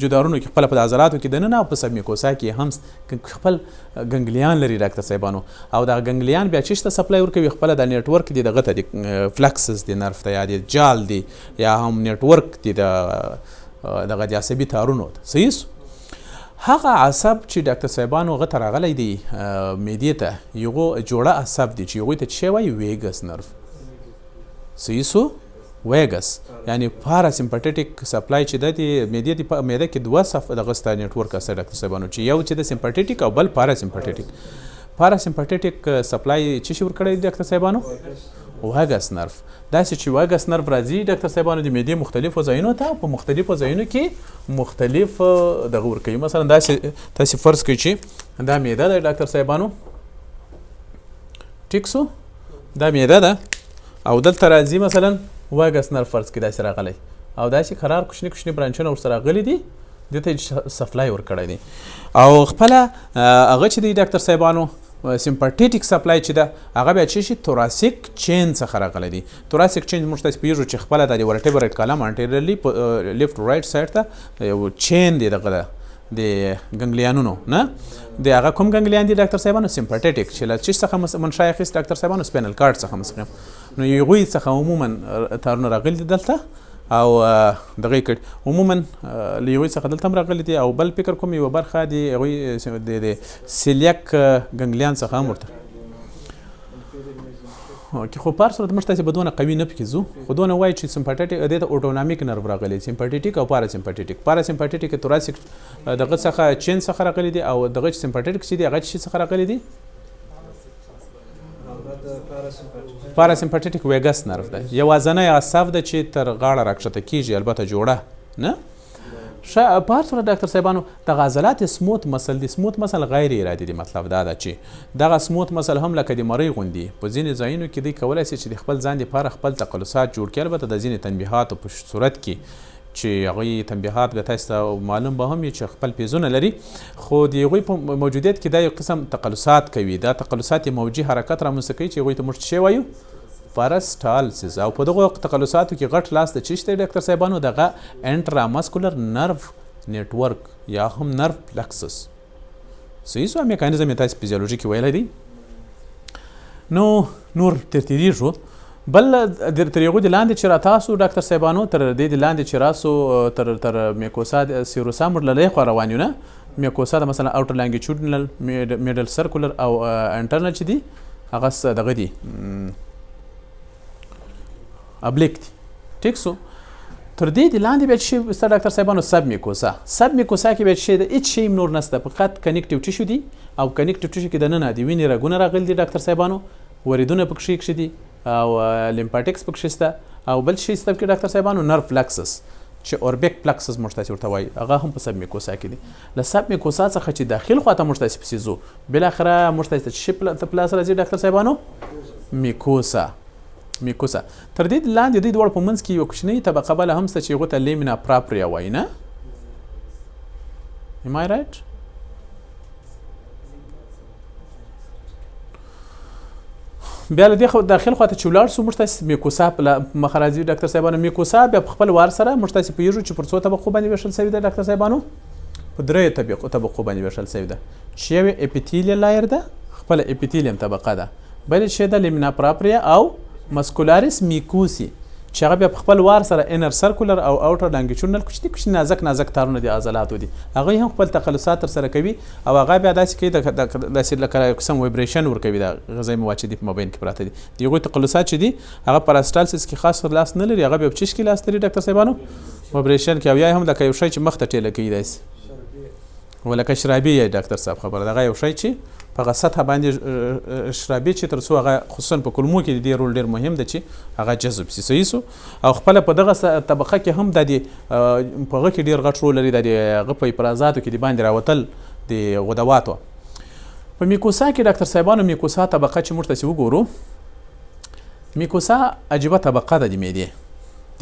جدارونو کې خپله په عضلاتو کې دننه او په سب میکوسا کې هم خپل ګنګلیان لري ډاکټر صاحبانو. او دا ګنګلیان بیا چېش ته سپلای ورکوي خپله دا نیټورک دی دغه ته د فلکسس دی نرف ته یا د جال دی یا هم نیټورک دی دغه د عصبي تارونو ته. صحیح. هغه عصب چې ډاکټر صاحبانو هغه ته راغلی دی معدې ته یو جوړه عصب دی چې هغوی ته څه وایي ویګس نرف. صحیح سو. ویګس یعنی پاراسمپټیټیک سپلای چې د معدې په معده کې دوه دغه ستا نیټورک استه ډاکټر صاحبانو چې یو چې د سمپټیټیک او بل پاراسمپټیټیک سپلای چې شور کړی ډاکټر صاحبانو ویګس نرف داسې چې ویګس نرف راځي ډاکټر صاحبانو د معدې مختلفو ځایونو ته په مختلفو ځایونو کې مختلف دغه ورکوي مثلا داسې فرض کړئ چې دا معده ده ډاکټر صاحبانو ټیک سو دا معده ده او دلته راځي مثلا ویګس نرف فرض کړئ داسې راغلی او داسې قرار کوچني برانچونه ورسره راغلي دي دې ته سپلای ورکړی دی او خپله هغه چې دی ډاکټر صاحبانو سمپټیټیک سپلای چې ده هغه بیا چې شي توراسیک چین څخه راغلی دی توراسیک چین موږ تاسو پوهېږو چې خپله د ورټیبرل کالم انټیریرلی لیفټ رایټ سایډ ته یو چین دی دغه ده د ګنګلیانونو نه د هغه کوم ګنګلیان دي ډاکټر صاحبانو سمپټیټیک چې له چیش څخه منشا اخیست ډاکټر صاحبانو سپینل کارډ څخه مستقیم نو هغوی څخه عموما تارونه راغلي دي دلته او دغه کړ عموما له یوې څخه دلته هم راغلي دي او بل فکر کوم یوه برخه د هغوی د سیلیاک ګنګلیان څخه هم ورته خو پار سره موږ تاسې به دونه قوي نه پکې ځو خو دونه وایي چې سمپټیټیک دې ته اوټونامیک نرو راغلی سمپټیټیک او پاراسمپټیک توراسیک دغه څخه چین څخه راغلی دي او دغه سمپټیټیک چې دی هغه چې څخه راغلی دي پاراسمپټیټیک ویګس نرف ده یوازنی عصب ده چې تر غاړه راکښته کیږي البته جوړه نه پار سره ډاکټر صاحبانو دغه عضلات سموت مسل دي سموت مسل غیر ارادي دي مطلب دا ده چې دغه سموت مسل هم لکه د مرۍ غوندي په ځینې ځایونو کې دوی کولی شي چې د خپل ځان دپاره خپل تقلصات جوړ کړي البته د ځینې تنبیهاتو په صورت کې چې هغوی تنبیهات به تاسو ته معلوم به هم وي چې خپل پیزونه لري خو د هغوی په موجودیت کې دا یو قسم تقلصات کوي دا تقلصات موجي حرکت رامنځته کوي چې هغوی ته موږ څه شی وایو پاراسټالسیس او په دغو تقلصاتو کې غټ لاس د چیش دی ډاکټر صاحبانو دغه انټراماسکولر نرف نیټورک یا هم نرف پلکسس صحیح سو میکانیزم یې تاسو فزیولوژي کې ویلی دی نو نور ترتیریږو بل تر یغو د لاندې چې راتاسو ډاکټر صاحبانو تر دې د لاندې چې راسو تر میکوسا سیروسا مړ لري خو روان یو نه میکوسا د مثلا اوټر لانګیچودنل میډل سرکولر او انټرنل چې دی هغه دغه دی ابلیک دی ټیک سو تر دې د لاندې بیا چې ستا ډاکټر صاحبانو سب میکوسا کې بیا چې د هیڅ شی نور نشته فقط کنیکټیو ټیشو دی او کنیکټیو ټیشو کې دننه د وینې رګونه راغلي دي ډاکټر صاحبانو وریدونه پکښې ایښي دي او لیمفاټکس پکښې شته او بل شی شته پکې ډاکټر صاحبانو نرف پلکسس چې اوربیک پلکسس موږ تاسې ورته وایي هغه هم په سب میکوسا کې دي له سب میکوسا څخه چې داخل خواته موږ تاسې پسې ځو بالاخره موږ تاسې ته چې شي پلاس راځي ډاکټر صاحبانو میکوسا تر دې لاندې دوی دواړو په منځ کې یوه کوچنۍ طبقه بله هم شته چې هغو ته لیمنا پراپریا وایي نه Am I right? بیا له دې داخل خواته چې ولاړ سو موږ تاسې میکوسا په مخه راځي ډاکټر صاحبانو میکوسا بیا په خپل وار سره موږ تاسې پوهېږو چې پر څو طبقو باندې ویشل سوي ده ډاکټر صاحبانو په دریو طبقو باندې ویشل سوي ده چې یو اپیتیلیل لایر ده خپله اپیتیلیم طبقه ده بل چې د لیمنا پراپریا او مسکولاریس میکوسی چې هغه بیا په خپل وار سره انر سرکولر او اوټر لانګیچودنل کوچني نازک تارونه د عضلاتو دي هغوی هم خپل تقلصات ترسره کوي او هغه بیا داسې کوي داسې لکه قسم ویبریشن ورکوي د غذایي مواد چې دي په مابین کې پراته دي د هغوی تقلصات چې دي هغه پاراسټالسیس کې خاص لاس نه لري هغه بیا په چیش کې لاس لري ډاکټر صاحبانو ویبریشن کې او یا هم لکه یو شی چې مخ ته ټیله کوي داسې ولکه شرابي یې ډاکټر صاحب خبره دغه یو شی چې په هغه سطحه باندې شرابي چې تر څو هغه خصوصا په کولمو کې د دې رول ډېر مهم دی چې هغه جذب سي صحیح سو او خپله په دغه طبقه کې هم د دې په هغه کې ډېر غټ رول لري د هغه په افرازاتو کې د باندې راوتل د غدواتو په میکوسا کې ډاکټر صاحبانو میکوسا طبقه چې موږ تاسې وګورو میکوسا عجیبه طبقه ده د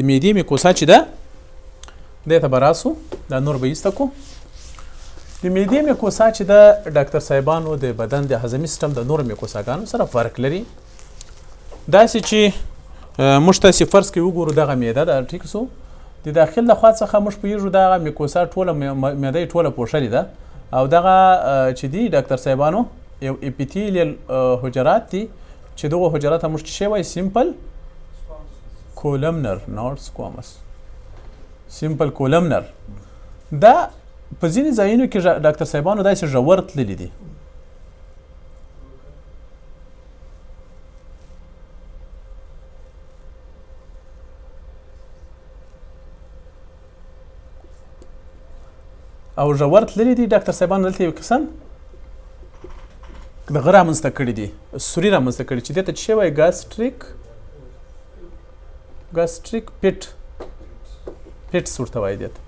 معدې میکوسا چې ده دې ته به راسو دا نور به ایسته کو د معدې میکوسا چې د ډاکټر صاحبانو د بدن د هضمي سیستم د نورو میکوساګانو سره فرق لري داسې چې موږ تاسې فرض کې وګورو دغه معده ده ټیک سو د داخل د خوا څخه موږ پوهېږو دغه میکوسا ټوله معده یې ټوله پوښلې ده او دغه چې دي ډاکټر صاحبانو یو اپیتیلیل حجرات دي چې دغه حجرات ته موږ څه شی وایي سیمپل کولمنر ناټ سکوامس سیمپل کولمنر دا په ځینې ځایونو کې ډاکټر صاحبانو داسې ژور تللي دي او ژور تللی دي ډاکټر صاحبان دلته یو قسم دغه رامنځته کړي دي سوري رامنځته کړي چې دې ته څه وایي ګاسټریک پیټس ورته وایي دې ته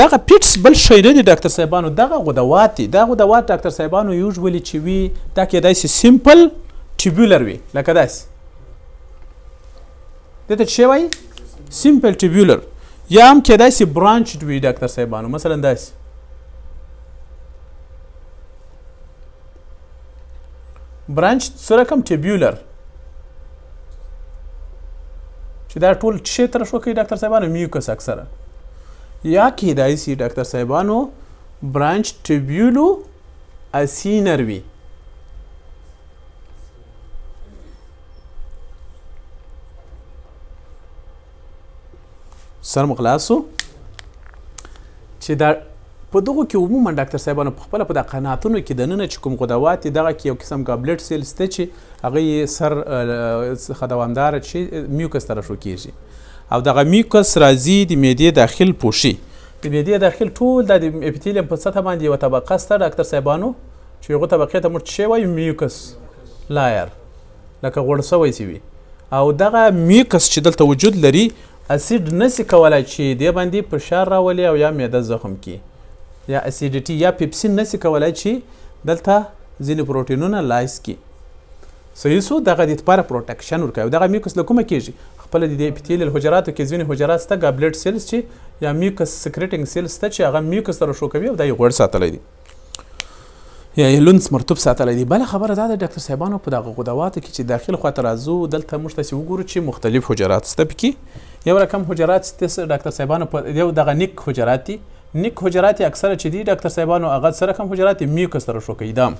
دغه پیټس بل شی نه دي ډاکټر صاحبانو دغه غدوات دي دا غدوات ډاکټر صاحبانو یوزولي چې وي دا کېدای شي سیمپل ټیبولر وي لکه داسې دې ته څه وایي سیمپل ټیبولر یا هم کېدای شي برانچډ وي ډاکټر صاحبانو مثلا داسې برانچ څه رقم ټیبولر چې دا ټول څه طرف کوي ډاکټر صاحبانو میوکس اکثره یا کېدای شي ډاکټر صاحبانو برانچ ټیبولو اسینر وي سر مخلاصو چې دا په دغه کې عموما ډاکټر صاحبانو په خپل په د قناتونو کې د نن چې کوم غدوات دغه کې یو قسم ګابلټ سیلز ته چې هغه سر خدوامدار چې میوکس طرف شو کیږي او دغه میوکس راځي د معدې داخل پوشي د معدې داخل ټول د اپیتیلیم په سطح باندې یو طبقه سته ډاکټر صاحبانو چې هغه طبقې ته موږ څه وایو میوکس لایر لکه غوړ سوی سی وي او دغه میوکس چې دلته وجود لري اسید نسی کولای چې دې باندې فشار راولي او یا معده زخم کی یا اسیډیټي یا پیپسین نسی کولای چې دلته ځینې پروټینونه لایس کی صحیح سو دغه د لپاره پروټیکشن ورکوي دغه میوکس له کومه کیږي خپل د اپیتیلیل حجراتو کې ځینې حجرات سته ګابلټ سیلز چې یا میوکس سکریټینګ سیلز سته چې هغه میوکس سره شو کوي او دا یې غوړ ساتلی دی یا یې لونس مرطوب ساتلی دی بله خبره دا ده ډاکټر صاحبانو په دغه غدواتو کې چې داخل خواته راځو دلته موږ تاسې وګورو چې مختلف حجرات سته پکې یو رقم حجرات سته ډاکټر صاحبانو په یو دغه نیک حجرات دي نیک حجرات اکثره چې دي ډاکټر صاحبانو هغه سره کم حجرات میوکس سره شو کوي دام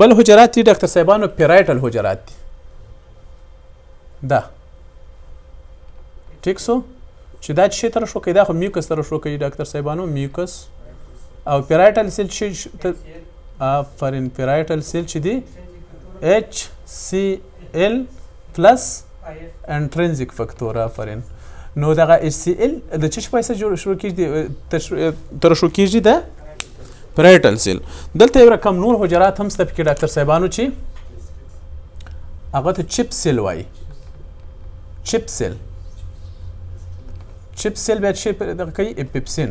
بل حجرات دي ډاکټر صاحبانو پیرایټل حجرات دي دا ټیک سو چې دا چې تر شو کوي دا خو میوکس سره شو کوي ډاکټر صاحبانو میوکس او پیرایټل سیل چې افرین پیرایټل سیل چې دی HCl پلس انټرنزیک فاکتور افرین نو دغه HCl د چش پیسې جوړ شروع کیږي تر شو کیږي د پیرایټل سیل دلته یو رقم نور حجرات هم ست پکې ډاکټر صاحبانو چې هغه ته چپ سیل وای چپ سیل بیا چې دغه کوي اپیپسین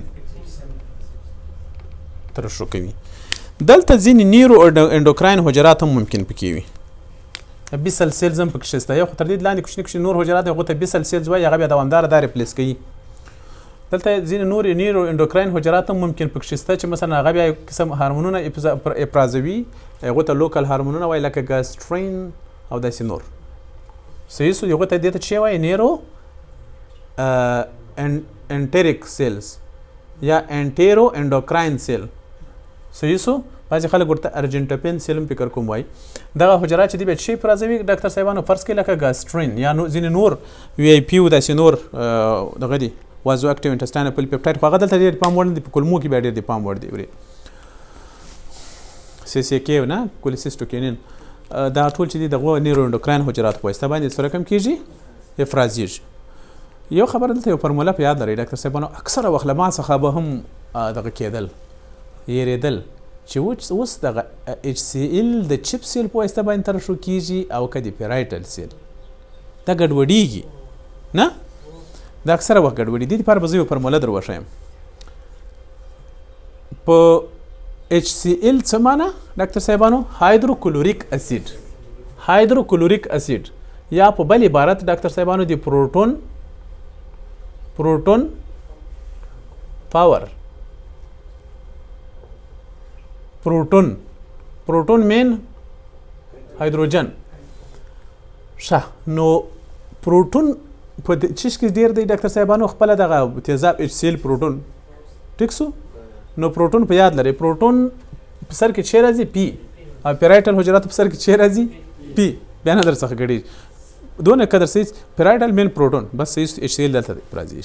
تر شو کوي دلته ځینې نیرو انډوکراین حجرات هم ممکن پکې وي بیسل سیلز هم پکې شته یو خو تر دې لاندې کوچني نور حجرات هغه ته بیسل سیلز وایي هغه بیا دوامداره دا ریپلیس کوي دلته ځینې نور نیرو انډوکراین حجرات هم ممکن پکې شته چې مثلا هغه بیا یو قسم هارمونونه افرازوي هغه ته لوکل هارمونونه وایي لکه ګاسټرین او داسې نور صحیح سو هغه ته دې ته څه وایي نیرو انټریک سیلز یا انټیرو انډوکراین سیل صحیح سو بعضې خلک ورته ارجنټپین سیل هم فکر کوم وایي دغه حجرات چې دي بیا شي پرازوي ډاکټر صاحبانو فرض کړئ لکه ګاسټرین یا ځینې نور وی آی پي داسې نور دغه دي وازو اکټیو انټسټاینل پیپټایډ خو هغه دلته ډېر پام وړ نه دي په کولمو کې بیا ډېر د پام وړ دي CCK نه کولیسیسټوکینین دا ټول چې دي دغه نیرو انډوکراین حجرات په واسطه باندې څه رقم کیږي افرازیږي یو خبر دلته یو فرموله په یاد لرئ ډاکټر صاحبانو اکثره وخت له ما څخه به هم دغه کېدل یېرېدل چې اوس دغه HCl د چپ سیل په واسطه باندې تر شو کیږي او که د پیرایټل سیل دا ګډوډېږي نه دا اکثره وخت ګډوډي دې لپاره به زه یو فرموله در وښیم په HCl څه معنا ډاکټر صاحبانو هایدروکلوریک اسید یا په بل عبارت ډاکټر صاحبانو د پروټون پاور پروټون مین هایدروجن ښه نو پروټون په چیش کې ډیر دی ډاکټر صاحبانو خپل دغه تیزاب HCl پروټون ټیک سو نو پروټون په یاد لرئ پروټون په سر کې چې راځي پی او پیرایټل حجرات په سر کې چې راځي پی بیا نه در څخه ګډېږي دونه قدر صحیح پیرایټل مین پروټون بس صحیح HCl دلته راځي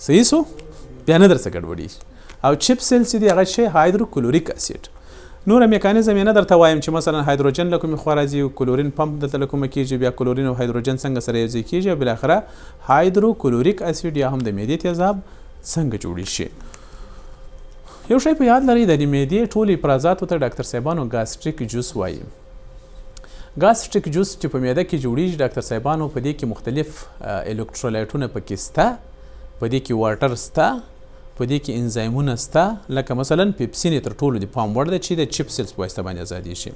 صحیح سو بیا نه در څخه ګډوډېږي او چپ سیل چې دی هغه شی هایدروکلوریک اسید نور میکانیزم یې نه درته وایم چې مثلا هایدروجن له کومې خوا راځي کلورین پمپ دلته له کومه کېږي بیا کلورین او هایدروجن څنګه سره یوځای کېږي او بالاخره هایدروکلوریک اسید یا هم د معدې تیزاب څنګه جوړې شي. یو شی په یاد لرئ د معدې ټولو افرازاتو ته ډاکټر صاحبانو ګاسټریک جوس وایي. ګاسټریک جوس چې په معده کې جوړیږي ډاکټر صاحبانو په دې کې مختلف الکترولایټونه پکې شته، په دې کې واټر شته، په دې کې انزایمونه شته، لکه مثلا پیپسین تر ټولو د پام وړ ده چې د چپ سیلز په واسطه باندې ازادي شي،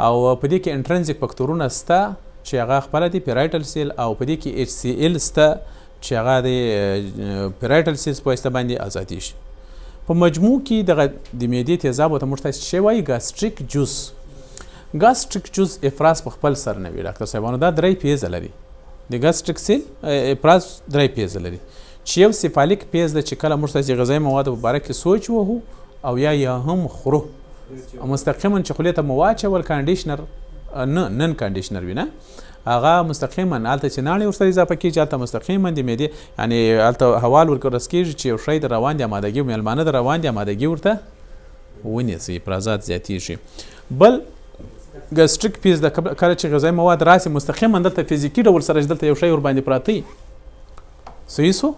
او په دې کې انټرنزیک فکتورونه شته چې هغه خپله د پیرایټل سیل، او په دې کې ایچ سی ال شته چې هغه د پیرایټل سیلز په واسطه باندې ازادي شي. په مجموع کې دغه د معدې تیزابو ته موږ ته څه وایي؟ ګاسټریک جوس. ګاسټریک جوس افراز په خپل سر نه وي ډاکټر صاحبانو، دا 3 پیزه لري. د ګاسټریک سیل افراز 3 پیزه لري چې یو سیفالیک پیز ده چې کله موږ تاسې غذایي موادو په باره کې سوچ وهو او یا هم خورو او مستقیما چې خولې ته مو واچول کانډیشنر نن کانډیشنر وي نه، هغه مستقیما هلته چې ناړې ورسره اضافه کېږي، هلته مستقیما د معدې یعنې هلته هوال ورکړس کېږي چې یو شی د روان د امادګي میلمانه د روان د امادګي ورته ونیسي، افرازات زیاتېږي. بل ګاسټریک پیز د کله چې غذایي مواد راسي مستقیما دلته فزیکي ډول سره دلته یو شی ورباندې پراته وي، صحیح سو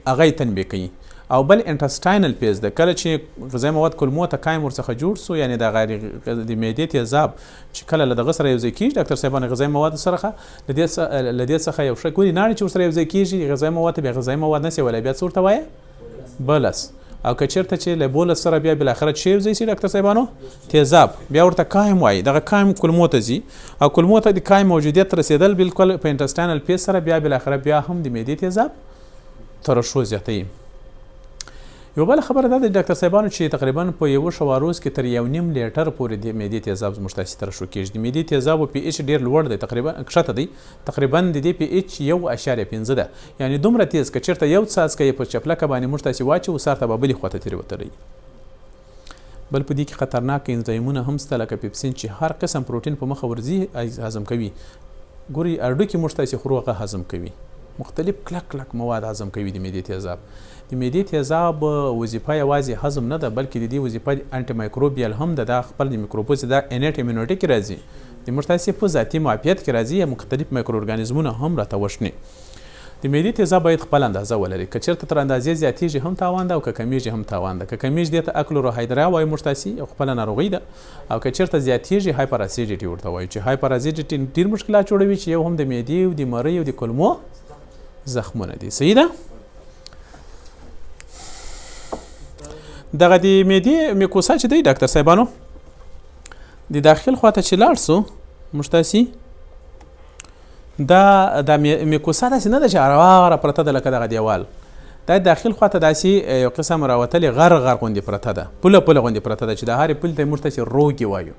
هغه یې تنبیه کوي. او بل انټسټاینل پیز د کله چې غذایي مواد کولمو ته قایم ورڅخه جوړ سو، یعنی د غیر د معدې تیزاب چې کله له دغه سره یو ځای کېږي ډاکټر صاحبانو غذایي مواد سره له دې څخه یو شی ګوري ناړې چې ورسره یو ځای کېږي غذایي مواد ته بیا غذایي مواد نه سي ولی بیا څه ورته وایه؟ بولس. او که چېرته چې له بولس سره بیا بالاخره چې یو ځای سي ډاکټر صاحبانو تیزاب بیا ورته قایم وایي، دغه قایم کولمو ته ځي او کولمو ته د قایم موجودیت رسېدل بالکل په انټسټاینل پیز سره بیا بالاخره بیا هم د معدې تیزاب ترشح زیاتوي. یو بل خبره دا ده ډاکټر صاحبانو چې تقریبا په 1 روز کې تر 1.5 لیټر پورې د معدې تیزاب زموږ تاسې ترشح کېږي. د معدې تیزابو پی ایچ ډېر لوړ دی، تقریبا کښته دی، تقریبا د دې پی ایچ 1.5 ده، یعنی دومره تیز که چېرته یو څاڅکی په چپلکه باندې موږ تاسې واچوو سار ته به بلې خواته تېروتلی. بل په دې کې خطرناک انزایمونه هم شته لکه پیپسین چې هر قسم پروټین په مخه ورځي هضم کوي. ګوري هډوکي موږ تاسې خورو هغه هضم کوي، مختلف کلک مواد هضم کوي د معدې تیزاب. د معدې تیزاب وظیفه یوازې هضم نه ده بلکې د دې وظیفه انټي مایکروبیل هم ده، دا خپل د میکروبوز دا انټ ایمونیټي کې راځي، د موږ تاسې په ذاتي معافیت کې راځي، مختلف مایکرو ارګانیزمونه هم راته وشني. د معدې تیزاب باید خپل اندازه ولري، که چېرته تر اندازې زیاتېږي هم تاوان ده او که کمیږي هم تاوان ده. که کمیږي دې ته اکلوروهایدرا وایي موږ تاسې خپله ناروغي ده، او که چېرته زیاتېږي هایپر اسیډیټي ورته وایي چې هایپر اسیډیټي ډېر مشکلات جوړوي چې یو هم د معدې او د مرۍ او د کولمو زخمونه دي. صحیح ده؟ دغه د معدې میکوسا چې دی ډاکټر صاحبانو د داخل خواته چې لاړ سو موږ تاسې دا د میکوسا داسې نه ده چې هرواره پرته ده لکه دغه دیوال، دا داخل خواته داسې یو قسم راوتلې غر غوندې پرته ده، پوله غوندې پرته ده چې د هرې پولې ته موږ تاسې روږې وایو،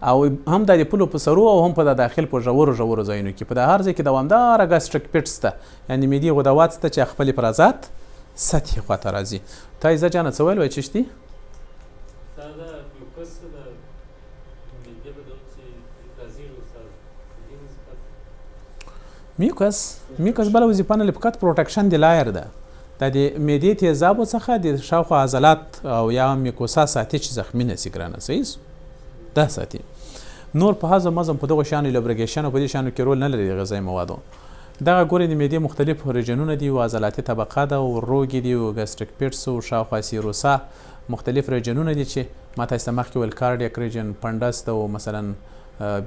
او هم د پولو په سرو او هم په داخل په ژورو ځایونو کې په د هر ځای کې دوامداره ګاسټریک پیټس ده، یعنې معدې غدوات شته چې خپل افرازات سطحي خواته راځي. تا عزت جانه څه ویل وایي چشتي؟ میوکس بله وظیفه نه فقط پروټکشن د لایر ده، دا د معدې تیزابو څخه د شاوخوا عضلات او یا میکوسا ساتي چې زخمي نه شي ګرانه، صحیح دا ساتي. نور په هضم په دغو شیانو لبریګیشن او په دې شیانو کې رول نه لري د غذایي موادو. دغه ګورې د معدې مختلف ریجنونه دي او عضلاتي طبقه ده او روږې دي او ګاسټریک پیټس او شاوخوا سیروسا مختلف ریجنونه دي چې ما تاسې ته مخکې ویل کارډیک ریجن، پنډس ده او مثلا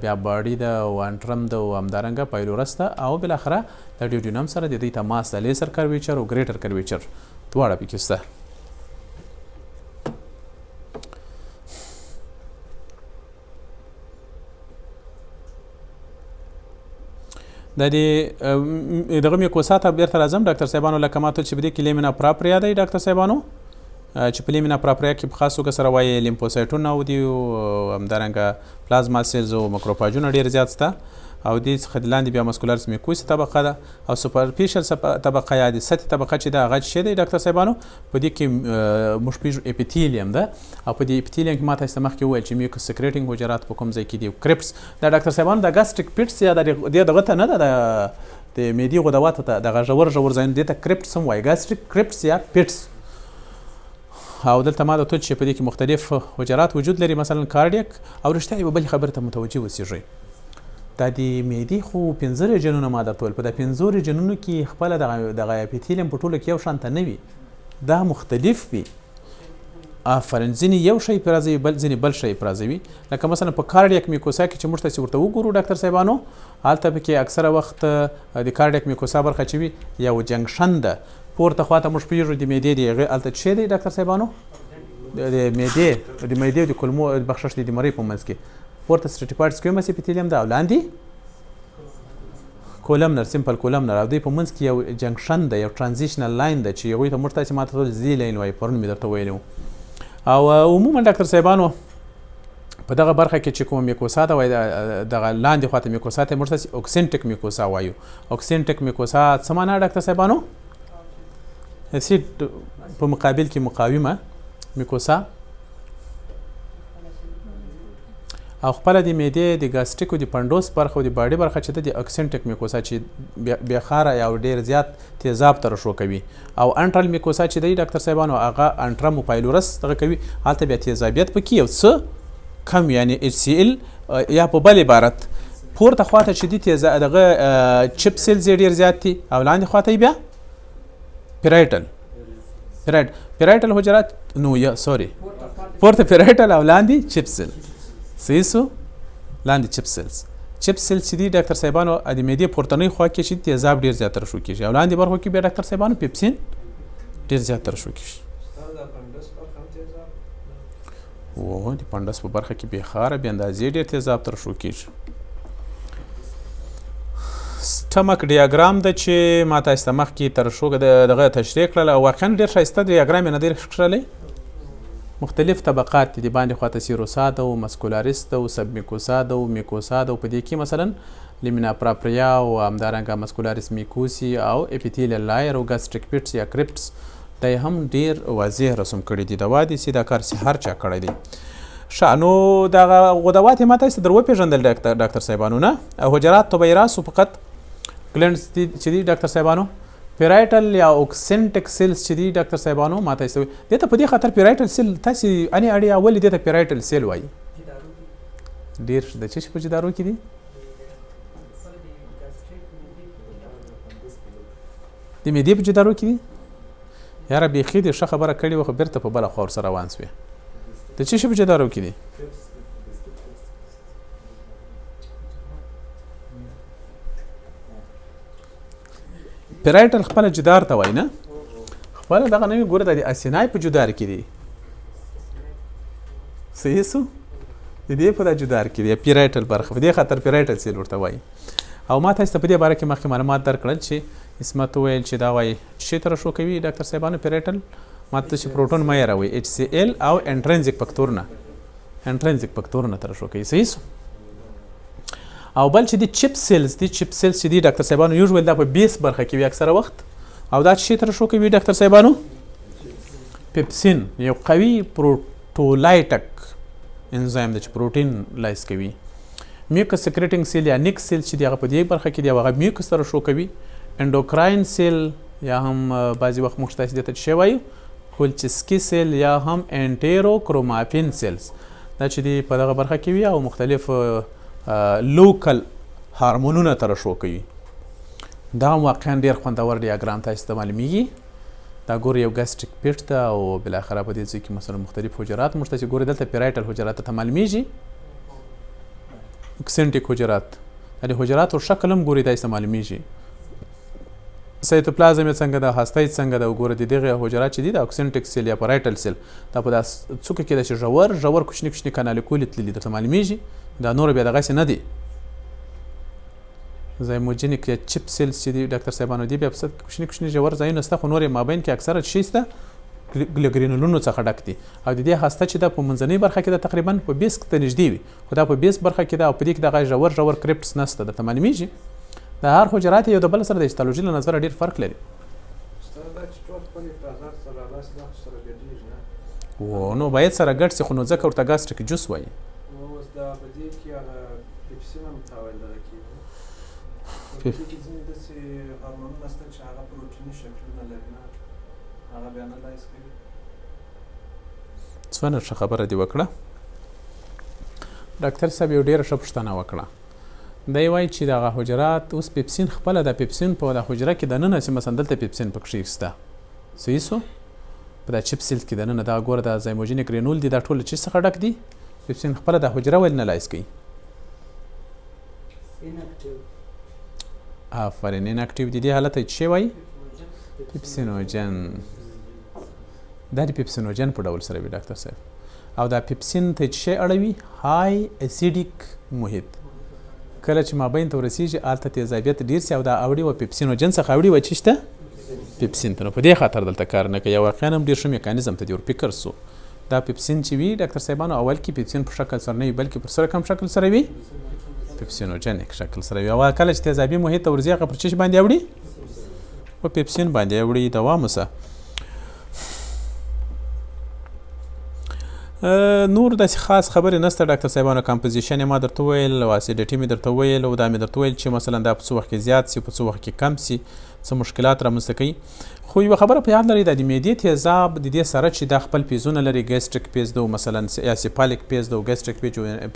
بیا باډي ده او انټرم ده او همدارنګه پایلورس ده او بالاخره د ډیوډینم سره د دوی تماس ده، لیزر کرویچر او ګریټر کرویچر دواړه پکې شته. د دغه میکوسا ته بیرته راځم ډاکټر صاحبانو، لکه ما ته چې په دې کې لیمینا پراپریا دی ډاکټر صاحبانو، چې په لیمینا پراپریا کې په خاص توګه سره وایي لیمفوسایټونه او دي همدارنګه پلازما سیلز او مکروفاجونه ډېر زیات شته او دې څخه د لاندې بیا مسکولارس میکوس طبقه ده او سوپرفیشل طبقه یا د سطحي طبقه چې ده هغه څه دی ډاکټر صاحبانو، په دې کې موږ پېژنو اپیتیلیم ده او په دې اپیتیلیم کې ما تاسې ته مخکې وویل چې میوکس سکریټینګ حجرات په کوم ځای کې دي، کرپس دا ډاکټر صاحبانو د ګاسټریک پیټس یا دغه ته نه ده د معدې غدواتو ته دغه ژور ځایونه دې ته کرپټس هم وایي، ګاسټریک کرپټس یا پیټس. او دلته ما درته چې په دې کې مختلف حجرات وجود لري، مثلا کارډیک او رښتیا یوه بلې خبرې ته متوجه اوسېږئ. دا د معدې خو 15 ریجنونه ما درته ویل په دا 15 ریجنونو کې خپله دغه اپیتیلیم په ټوله کې یو شانته نه وي دا مختلف وي آفرین ځینې یو شی افرازوي ځینې بل شی افرازوي لکه مثلا په کارډیک میکوسا کې چې موږ تاسې ورته وګورو ډاکټر صاحبانو هلته پکې اکثره وخت د کارډیک میکوسا برخه چې وي یو جنکشن ده پورته خواته موږ پوهېږو د معدې د هغې هلته څه دی ډاکټر صاحبانو د معدې او د کولمو بخشش د مرۍ په منځ کې پورته سټریټیفاید سکویمس اپیتیلیم ده او لاندې کولمنر سمپل کولمنر او دوی په منځ کې یو جنکشن ده یو ترانزیشنل لاین ده چې هغوی ته موږ تاسې ماته ټول زی لاین وایي پرون مې درته ویلی او عموما ډاکټر صاحبانو په دغه برخه کې چې کومه میکوسا ده وایي دغه لاندې خواته میکوسا ته موږ تاسې اوکسنټک میکوسا وایو اوکسنټک میکوسا څه معنا ډاکټر صاحبانو اسید په مقابل کې مقاومه میکوسا او خپله د معدې د ګاسټریک او د پنډوس برخه او د باډي برخه چې ده د اکسنټک میکوسا چې بېخاره یا ډېر زیات تیزاب ترشح کوي او انټرل میکوسا چې دی ډاکټر صاحبانو هغه انټرم پایلورس دغه کوي هلته بیا تیزابیت پکې یو څه کم یعنی HCl یا په بل عبارت پورته خواته چې دی دغه چپ سیلز یې ډېر زیات دي او لاندې خواته یې بیا پیرایټل حجرات نو یا سوري پورته پیرایټل او لاندې چپ سیل صحیح سو لاندې چپ سیلز چې دي ډاکټر صاحبانو د معدې پورتنۍ خوا کې چې تیزاب ډېر زیات ترشح کېږي او لاندې برخو کې بیا ډاکټر صاحبانو پیپسین ډېر زیات ترشح کېږي د پنډس په برخه کې بېخاره بې اندازې ډېر تیزاب ترشح کېږي سټمک ډیاګرام ده چې ما تاسو ته مخکې ترشح دغه تشریح کړله او واقعا ډېر ښایسته ډیاګرام یې نه دی ښکلی مختلف طبقات دي باندې خواته سیروسا ده او مسکولاریس ده او سب میکوسا ده او میکوسا ده او په دې کې مثلا لیمینا پراپریا او همدارنګه مسکولاریس میکوسی او اپیتیلیل لایر او ګاسټریک پیټس یا کرپټس دا یې هم ډېر واضح رسم کړي دي دوا دي چې دا کار هر چا کړی دی ښه نو دغه غدوات یې ما تاسې در وپېژندل ډاکټر صاحبانو نه حجرات طبیراسو فقط ګلنډز چې دي ډاکټر صاحبانو پیرایټل یا اوکسنټک سیلز چې دي ډاکټر صاحبانو ما تاسې دې ته په دې خاطر پیرایټل سیل تاسې اني اړیا ولې دې ته پیرایټل سیل وایي ډېر د څه شي په جدارو کې دي د معدې په جدارو کې دي یاره بیخي دې ښه خبره کړې وه خو بېرته په بله خوا ورسره روان سوې د څه شي په جدارو کې دي پیرایټل خپله جدار ته وایي نه خپله دغه نه وي ګوره د اسینای په جدار کې دي صحیح سو د دې په دا جدار کې دی پیرایټل برخه په دې خاطر پیرایټل سیل ورته وایي او ما تاسو ته په دې باره کې مخکې معلومات درکړل چې اسمت وویل چې دا وایي څه ترشح کوي ډاکټر صاحبانو پیرایټل ما ته چې پروټون مه یاروئ HCl او انټرنزیک فکتورونه ترشح کوي صحیح سو او بل چې دي چپ سیلز چې دي ډاکټر صاحبانو یوزول دا په بیس برخه کې وي اکثره وخت او دا څه ترشح کوي ډاکټر صاحبانو پیپسین یو قوي پروټولایټک انزایم دی چې پروټین لایس کوي میوکس سیکریټینګ سیل یا نیک سیل چې دی هغه په دې برخه کې دی هغه میوکس ترشح کوي انډوکراین سیل یا هم بعضې وخت موږ تاسې دې ته څه وایو کولچسکي سیل یا هم انټیروکروماپین سیلز دا چې دی په دغه برخه کې وي او مختلف لوکل هارمونونه ترشح کوي دا هم واقعا ډېر خوندور ډیاګرام تاسو ته معلومیږي دا ګورئ یو ګاسټریک پیټ ده او بالاخره په دې ځای کې مثلا مختلف حجرات موږ تاسې ګورئ دلته پیرایټل حجرات ته معلومیږي اکسنټیک حجرات دا د حجراتو شکل هم ګورئ تاسو ته معلومیږي سایتوپلازم یې څنګه ده هستایت څنګه ده وګوره د دغه حجرات چې دي د اکسنټیک سیل یا پیرایټل سیل دا په څوکو کې ده چې ژور کوچني کانالیکولې تللي درته معلومیږي دا نور بیا دغسې نه دي زایموجینیک یا چپ سیلز چې دي ډاکټر صاحبانو دي بیا په کوچني ژور ځایونه شته خو نور یې مابین کې اکثره شی شته ګرینولونو څخه ډک دي او د دې هسته چې دا په منځنۍ برخه کې ده تقریبا په بیس ته نږدې وي خو دا په بیس برخه کې ده او په دې کې دغه ژور کرپټس نسته درته معلومیږي دا هر حجرات یو د بل سره د هیستالوژي له نظره ډېر فرق لري نو باید سره ګډ سي خو نو ځکه ورته ګاسټریک جوس وایي څونه ښه خبره دې وکړه ډاکټر صاحب یو ډېره ښه پوښتنه وکړه دی وایي چې دغه حجرات اوس پیپسین خپله د پیپسین په د حجره کې دننه چې مثلا دلته پیپسین پکښې شته صحیح سو په دا چپ سیل کې دننه دا ګوره دا زایموجینیک رینول دي دا ټول چی څخه ډک دي پیپسین خپله د حجره ولې نه لایس کوي آفرین اناکټیو دي دې حالت ته څه وایي پیپسینوجن دا د پیپسینوجن په ډول سره وي ډاکټر صاحب او دا پیپسین ته څه اړوي های اسیډیک محیط کله چې مابین ته ورسیږي هلته تیزابیت ډېر سي او دا اوړي و پیپسینوجن څخه اوړي و چې شته پیپسین ته نو په دې خاطر دلته کار نه کوي واقعا هم ډېر ښه میکانیزم ته دې ور فکر سو دا پیپسین چې وي ډاکټر صاحبانو اول کې پیپسین په شکل سره نه وي بلکې پر سره کم شکل سره وي پیپسینوجنیک شکل سره وي او کله چې تیزابي محیط ته ورځي هغه پر څه باندې اوړي په پیپسین باندې اوړي دوام وسه نور داسې خاص خبرې نشته ډاکټر صاحبانو کمپوزیشن یې ما درته وویل او اسیډیټي مې درته وویل او دا مې درته وویل چې مثلا دا په څه وخت کې زیات سي په څه وخت کې کم سي څه مشکلات رامنځته کوي خو یوه خبره په یاد لرئ دا د معدې تیزاب د دې سره چې دا خپل پیزونه لري ګیسټریک پیز ده مثلا یا سیپالیک پیز ده او ګیسټریک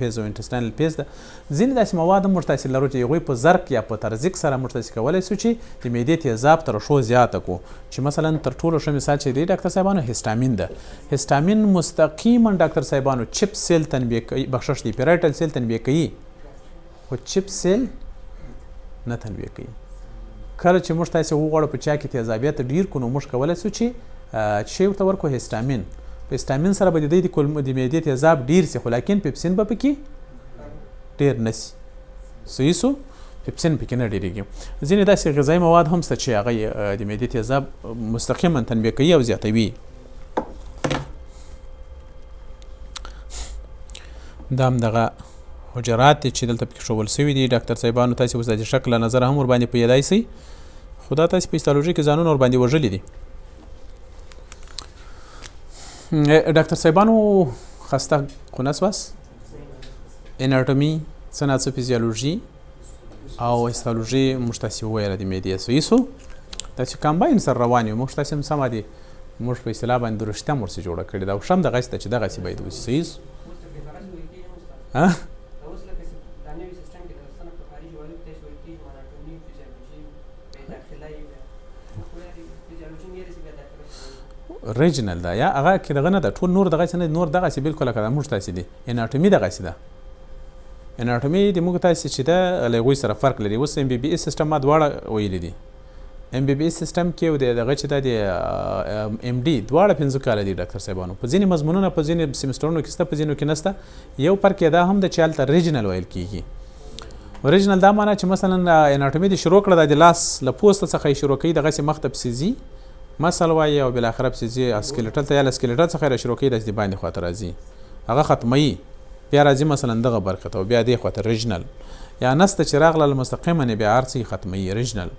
پیز او انټسټاینل پیز ده ځینې داسې مواد هم ورته لرو چې هغوی په زرق یا په ترزیک سره موږ تاسې کولی سو چې د معدې تیزاب تر ښو زیاته کړو چې مثلا تر ټولو ښه مثال چې دی ډاکټر صاحبانو هیسټامین ده هیسټامین مستقیما ډاکټر صاحبانو چپ سیل تنبیه کوي بخشش دی پیرایټل سیل تنبیه کوي خو چپ سیل نه تنبیه کوي کله چې موږ تاسې وغواړو په چا کې تیزابیت ډېر کړو نو موږ کولی سو چې شی ورته ورکړو هیسټامین په هیسټامین سره به د دوی د معدې تیزاب ډېر سي خو لیکن پیپسین به پکې ډېر نه سي صحیح سو پیپسین پکې نه ډېرېږي ځینې داسې غذایي مواد هم شته چې هغه د معدې تیزاب مستقیما تنبیه کوي او زیاتوي دا هم دغه حجرات دي چې دلته پکې ښودل سوي دي ډاکټر صاحبانو تاسې اوس د شکل له نظره هم ورباندې پوهېدای سئ خو دا تاسې په هیستالوژي کې ځانونه ورباندې وژلي دي ډاکټر صاحبانو خسته خو نه سواست اناټومي څه نه څه فیزیالوژي او هیستالوژي موږ تاسې وویله د معدې صحیح سو دا چې کامباین سره روان یو موږ تاسې هم سمه دي موږ په اصطلاح باندې درشته هم ورسې جوړه کړې ده او ښه هم دغسې ده چې دغسې باید وشي صحیح سو ریجنل ده یا هغه کې دغه نه ده ټول نور دغسې نه نور دغسې بالکل لکه دا موږ تاسې دي اناټومي دغسې ده اناټومي د موږ تاسې چې ده له هغوی سره فرق لري اوس ام بي بي اس سیسټم ما دواړه ویلي دي ام بي بي اس سیسټم کې او دغه چې ده د ام ډي دواړه 15 کاله دي ډاکټر صاحبانو په ځینې مضمونونه په ځینې سیمسټرونو کې شته په ځینو کې نشته یو فرق یې دا هم ده چې هلته ریجنل ویل کېږي ریجنل دا معنی چې مثلا اناټومي دې شروع کړه د لاس له پوسته څخه یې شروع کوي دغسې مخ ته پسې ځي مسل وایي او بالاخره پسې ځي اسکلیټل ته یا له اسکلیټل څخه یې شروع کوي داسې د باندې خواته راځي هغه ختموي بیا راځي مثلا دغه برخه ته او بیا دې خواته ریجنل یا نسته چې راغله مستقیما نه بیا هر څه ختموي ریجنل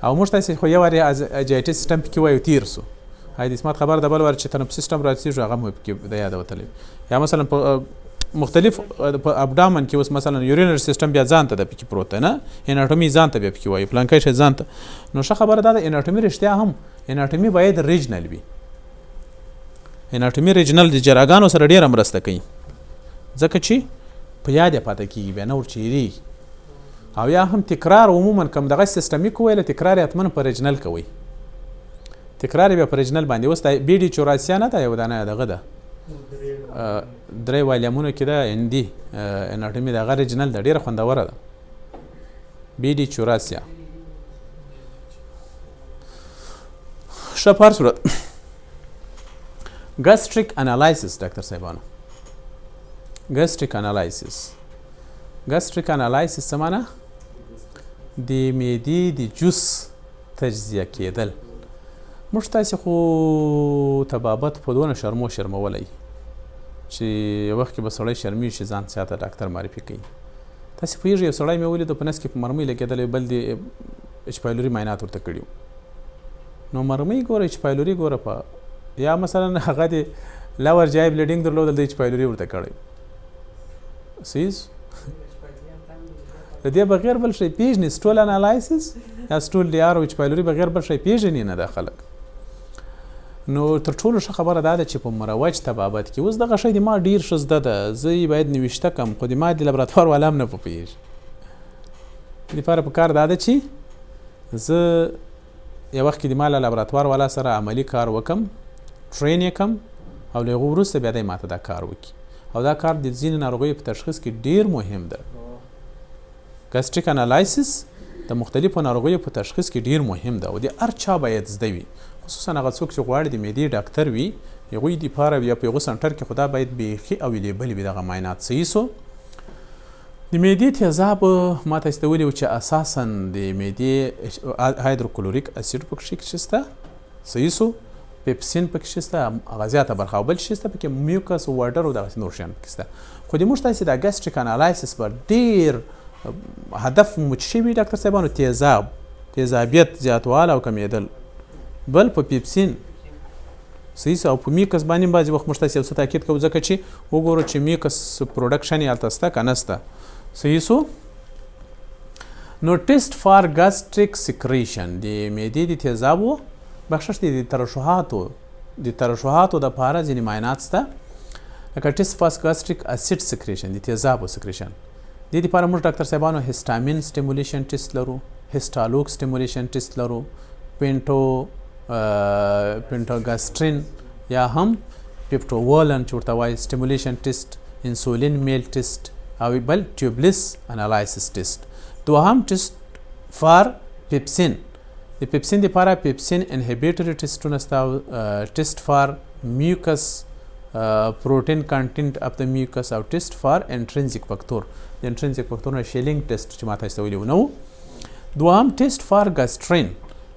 او موږ تاسې خو یو وارې اجایټي سیسټم پکې وایو تیر سو هاي د اسمات خبر د بل وار چې تنفس سیسټم راسي هغه مو پکې د یاد وتلی یا مثلا په مختلف په ابډامن کې اوس مثلا یورینری سیستم بیا ځان ته د پکې پروت نه اناټومي ځان ته بیا پکې وایي پلانکای شي ځان ته نو ښه خبره ده د اناټومي رښتیا هم اناټومي باید ریجنل وي اناټومي ریجنل د جراګانو سره ډیره مرسته کوي ځکه چې په یاد پاتې کیږي بیا نور چیرې او یا هم تکرار عموما کوم دغه سیستمیک ویل تکرار اتمن په ریجنل کوي تکرار بیا په ریجنل باندې اوس د بی ډي چوراسیا نه ده یو دانه دغه ده درې والیمونو کې ده ان دي اناټومي دغه ریجنل ده ډیره خوندوره ده بی ډي چوراسیا ښه په هر صورت ګاسټریک انالایسس ډاکټر صاحبانو ګاسټریک انالایسس څه معنی د معدې د جوس تجزیه کېدل موږ تاسې خو طبابت په دونه شرمولی چې یو وخت کې به سړی شرمیږي چې ځان چاته ډاکټر معرفي کوي تاسې پوهېږئ یو سړی مې ولیدو په نس کې په مرمۍ لګېدلی بل د اچ پایلوري معاینات ورته کړي نو مرمۍ ګوره اچ پایلوري ګوره په یا مثلا هغه د لور جای بلیډینګ درلودل د اچ پایلوري ورته کړی سیز د دې بغیر بل شی پیژني سټول انالایسس یا سټول ډي آر او اچ پایلوري بغیر بل شی پیژني نه د خلک نو تر ټولو ښه خبره دا ده چې په مروج طبابت کې اوس دغه شی د ما ډېر ښه زده ده زه یې باید نوشته کم خو د ما د لابراتوار والا هم نه پوهېږي لپاره پکار دا ده چې زه یو وخت کې د ما له لابراتوار والا سره عملي کار وکم ټرین یې کم او له هغو وروسته بیا دی ماته دا کار وکړي او دا کار د ځینې ناروغیو په تشخیص کې ډیر مهم ده ګاسټریک انالایسس د مختلفو ناروغیو په تشخیص کې ډیر مهم ده او د هر چا باید زده وي خصوصا هغه څوک چې غواړي د معدې ډاکټر وي هغوی دپاره یا په هغو سنټر کې خو دا باید بیخي اویلیبل وي دغه معاینات صحیح سو د معدې تیزاب ما ته استولی و چې اساسا د معدې هایدروکلوریک اسید پکې شته صحیح سو پیپسین پکې شته هغه زیاته برخه او بل شي شته پکې میوکس واټر او دغسې نور شیان پکې شته خو د موږ تاسې د ګاسټریک انالایسس په ډېر هدف مو څه شوي ډاکټر صاحبانو تیزابیت زیاتوالی او کمیدل بل په پیپسین صحیح او په میوکس باندې بعضې وخت موږ تاسې یو څه تاکید کوو ځکه چې وګورو چې میوکس پروډکشن یې هلته شته که نه شته صحیح سو نو ټیسټ فار ګاسټریک سیکریشن د معدې د تیزابو بخشش د ترشحاتو دپاره ځینې معاینات شته لکه ټیسټ فار ګاسټریک اسید سیکریشن د تیزابو سیکریشن دې دپاره موږ ډاکټر صاحبانو هسټامین سټیمولیشن ټیسټ لرو هسټالوک سټیمولیشن ټیسټ لرو پینټوګاسټرین یا هم پیپټوولن چې ورته وایي سټیمولیشن ټیسټ انسولین میل ټیسټ او بل ټیوبلیس انالایسس ټیسټ دوهم ټیسټ فار پیپسین د پیپسین دپاره پیپسین انهیبیټري ټیسټونه شته او ټیسټ فار میوکس پروټین کانټینټ اف د میوکس او ټیسټ فار انټرنزیک فکتور د انټرنزیک فکتورونه شیلینګ ټیسټ چې ما تاسو ته ویلي و دوهم ټیسټ فار ګاسټرین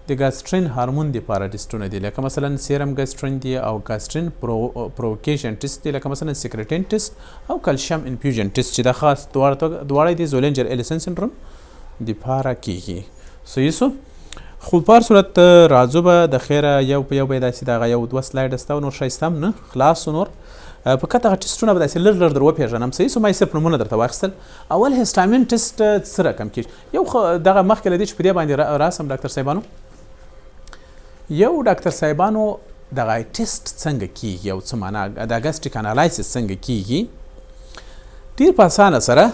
د ګاسټرین هارمون دپاره ټیسټونه دي لکه مثلا سیرم ګاسټرین دی او ګاسټرین پرووکیشن ټیسټ دی لکه مثلا سیکریټین ټیسټ او کلشیم انفیوژن ټیسټ چې دا خاص دواړه د زولنجر الیسن سنډروم دپاره کیږي صحیح سو خو په هر صورت راځو به د خیره یو په یو به داسې دغه یو دوه سلایډ شته او نور ښایسته هم نه خلاص نور په کته هغه ټیسټونه به داسې لږ در وپېژنم صحیح سو ما یې صرف نومونه درته واخیستل اول هسټامین ټیسټ څه رقم کېږي یو دغه مخکې له دې چې په دې باندې راسم ډاکټر صاحبانو یو ډاکټر صاحبانو دغه ټیسټ څنګه کیږي او څه معنا د ګاسټریک انالایسس څنګه کیږي ډېر په اسانه سره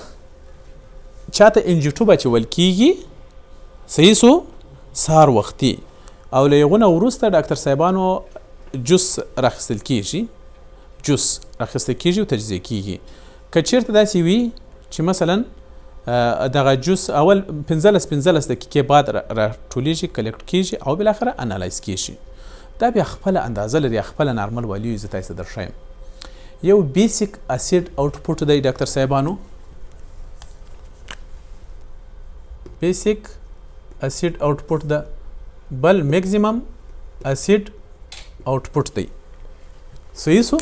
چاته انجیټو اچول کیږي صحیح سو سهار وختي او له هغو نه وروسته ډاکټر صاحبانو جوس راخیستل کیږي او تجزیه کیږي که چیرته داسې وي چې مثلا دغه جوس اول 15 دقیقې بعد راټولیږي کلیکټ کیږي او بالاخره انالایز کیږي دا بیا خپله اندازه لري خپله نارمل والیو زه تاسو ته درښیم یو بیسیک اسید آوټپوټ دی ډاکټر صاحبانو بیسیک اسید آوټپوټ ده بل میکزیمم اسید آوټپوټ دی صحیح سو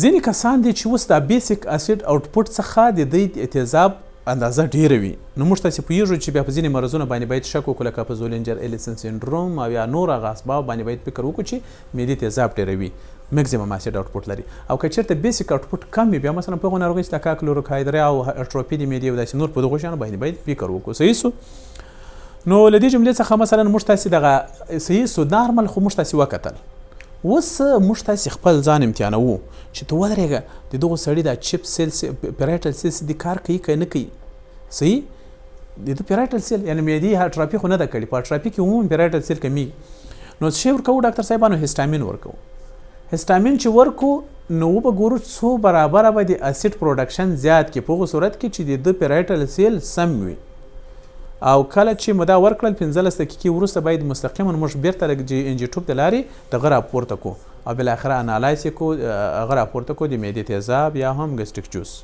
ځینې کسان دي چې اوس دا بیسیک اسید آوټپوټ څخه د دوی د تیزاب اندازه ډیره وي نو موږ تاسې پوهېږو چې بیا په ځینې مرضونو باندې باید شک وکړو لکه په زولنجر الیسن سنډروم او یا نور هغه اسباب باندې باید فکر وکړو چې معدې تیزاب ډیروي میکزیمم اسید آوټپوټ لري او که چېرته بیسیک آوټپوټ کم وي بیا مثلا په هغو ناروغۍ چې لکه کلوروکایدریا او اټروپي د معدې او داسې نور په دغو شیانو باندې باید فکر وکړو صحیح سو نو له دې جملې څخه مثلا موږ تاسې دغه صحیح سو نارمل خو موږ تاسې وکتل اوس موږ تاسې خپل ځان امتحانوو چې ته ودرېږه د دغو سړي دا چپ سیلس پیرایټل سیلس دي کار کوي که نه کوي صحیح د ده پیرایټل سیل یعنې معدې اټراپي خو نه ده کړې په اټراپي کې عموما پیرایټل سیل کمیږي نو څه شی ورکوو ډاکټر صاحبانو هسټامین ورکوو هسټامین چې ورکو نو وبګورو څو برابره به د اسید پروډکشن زیات کړي په هغو صورت کې چې د ده پیرایټل سیل سم وي او کله چې مو دا ورکړل 15 دقیقې وروسته باید مستقیما موږ بیرته انجیټوب د لارې دغه راپورته کو او بالاخره انالایز یې کو هغه راپورته کو د معدې تیزاب یا هم ګسټریک جوس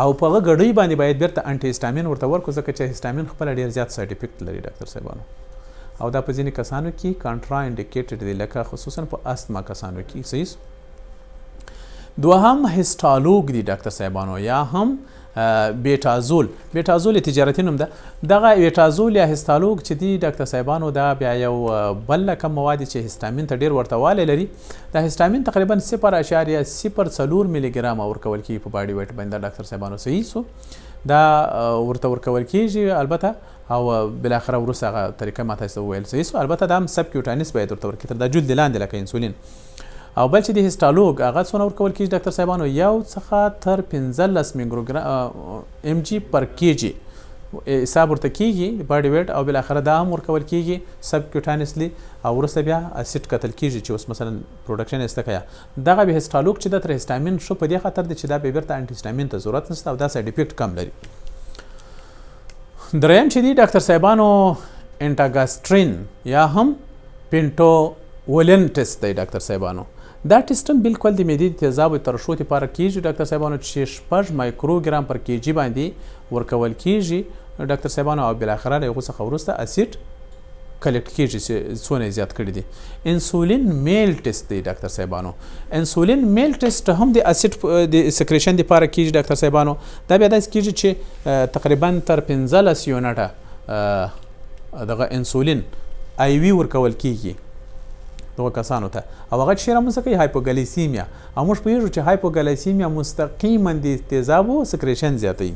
او په هغه ګډۍ باندې باید بیرته انټي هسټامین ورته ورکو ځکه چې هسټامین خپله ډېر زیات سایډ افیکټ لري ډاکټر صاحبانو او دا په ځینې کسانو کې کانټرا انډیکیټډ دی لکه خصوصا په استما کسانو کې صحیح دوهم هسټالوګ دی ډاکټر صاحبانو یا هم بیټازول تجارتي نوم ده دغه بیټازول یا هسټالوګ چې دی ډاکټر صاحبانو دا بیا یو بل کم مواد چې هسټامین ته ډیر ورته والی لري دا هسټامین تقریبا 0.04 ملي ګرام ورکول کیږي په باډي ویټ باندې ډاکټر صاحبانو صحیح سو دا ورته ورکول کیږي البته او بالاخره وروسته هغه طریقه ما تاسو وویل صحیح سو البته دا هم سب کیوټانس باید ورته ورکړي تر دا جلد لاندې لکه انسولین او بل چې د هسټالوګ هغه څونه ورکول کېږي ډاکټر صاحبانو 1 څخه تر 15 مایکروګرام ام جی پر کیجي حساب ورته کیږي باډي ویټ او بل اخره دا هم ورکول کیږي سب کیوټانسلی او وروسته بیا اسید کتل کیږي چې اوس مثلا پروډکشن استکیا دغه به هیستالوک چې د تر هیستامین شو په دې خاطر د چې دا به بیرته انټي هیستامین ته ضرورت نشته او دا ساید افیکټ کم لري. دریم چې دی ډاکټر صاحبانو انټاګاسټرین یا هم پینټوولین ټیسټ دی ډاکټر صاحبانو. دا ټیسټ هم بالکل د معدې د تیزابو ترشح لپاره کیږي ډاکټر صاحبانو چې 6 مایکروګرام پر کیجی باندې ورکول کیږي ډاکټر صاحبانو او بل اخره له هغه څخه وروسته اسید کلیکټ کیږي چې څونه زیات کړی دي. انسولین میل ټیسټ دی ډاکټر صاحبانو. انسولین میل ټیسټ هم د اسید د سکریشن لپاره کیږي ډاکټر صاحبانو. دا بیا داسې کیږي چې تقریبا تر 15 یونټه دغه انسولین ای وی ورکول کیږي دغه کسانو ته او هغه چې رامنځته کوي هایپوګلیسیمیا او موږ پوهیږو چې هایپوګلیسیمیا مستقیما د تیزابو سکریشن زیاتوي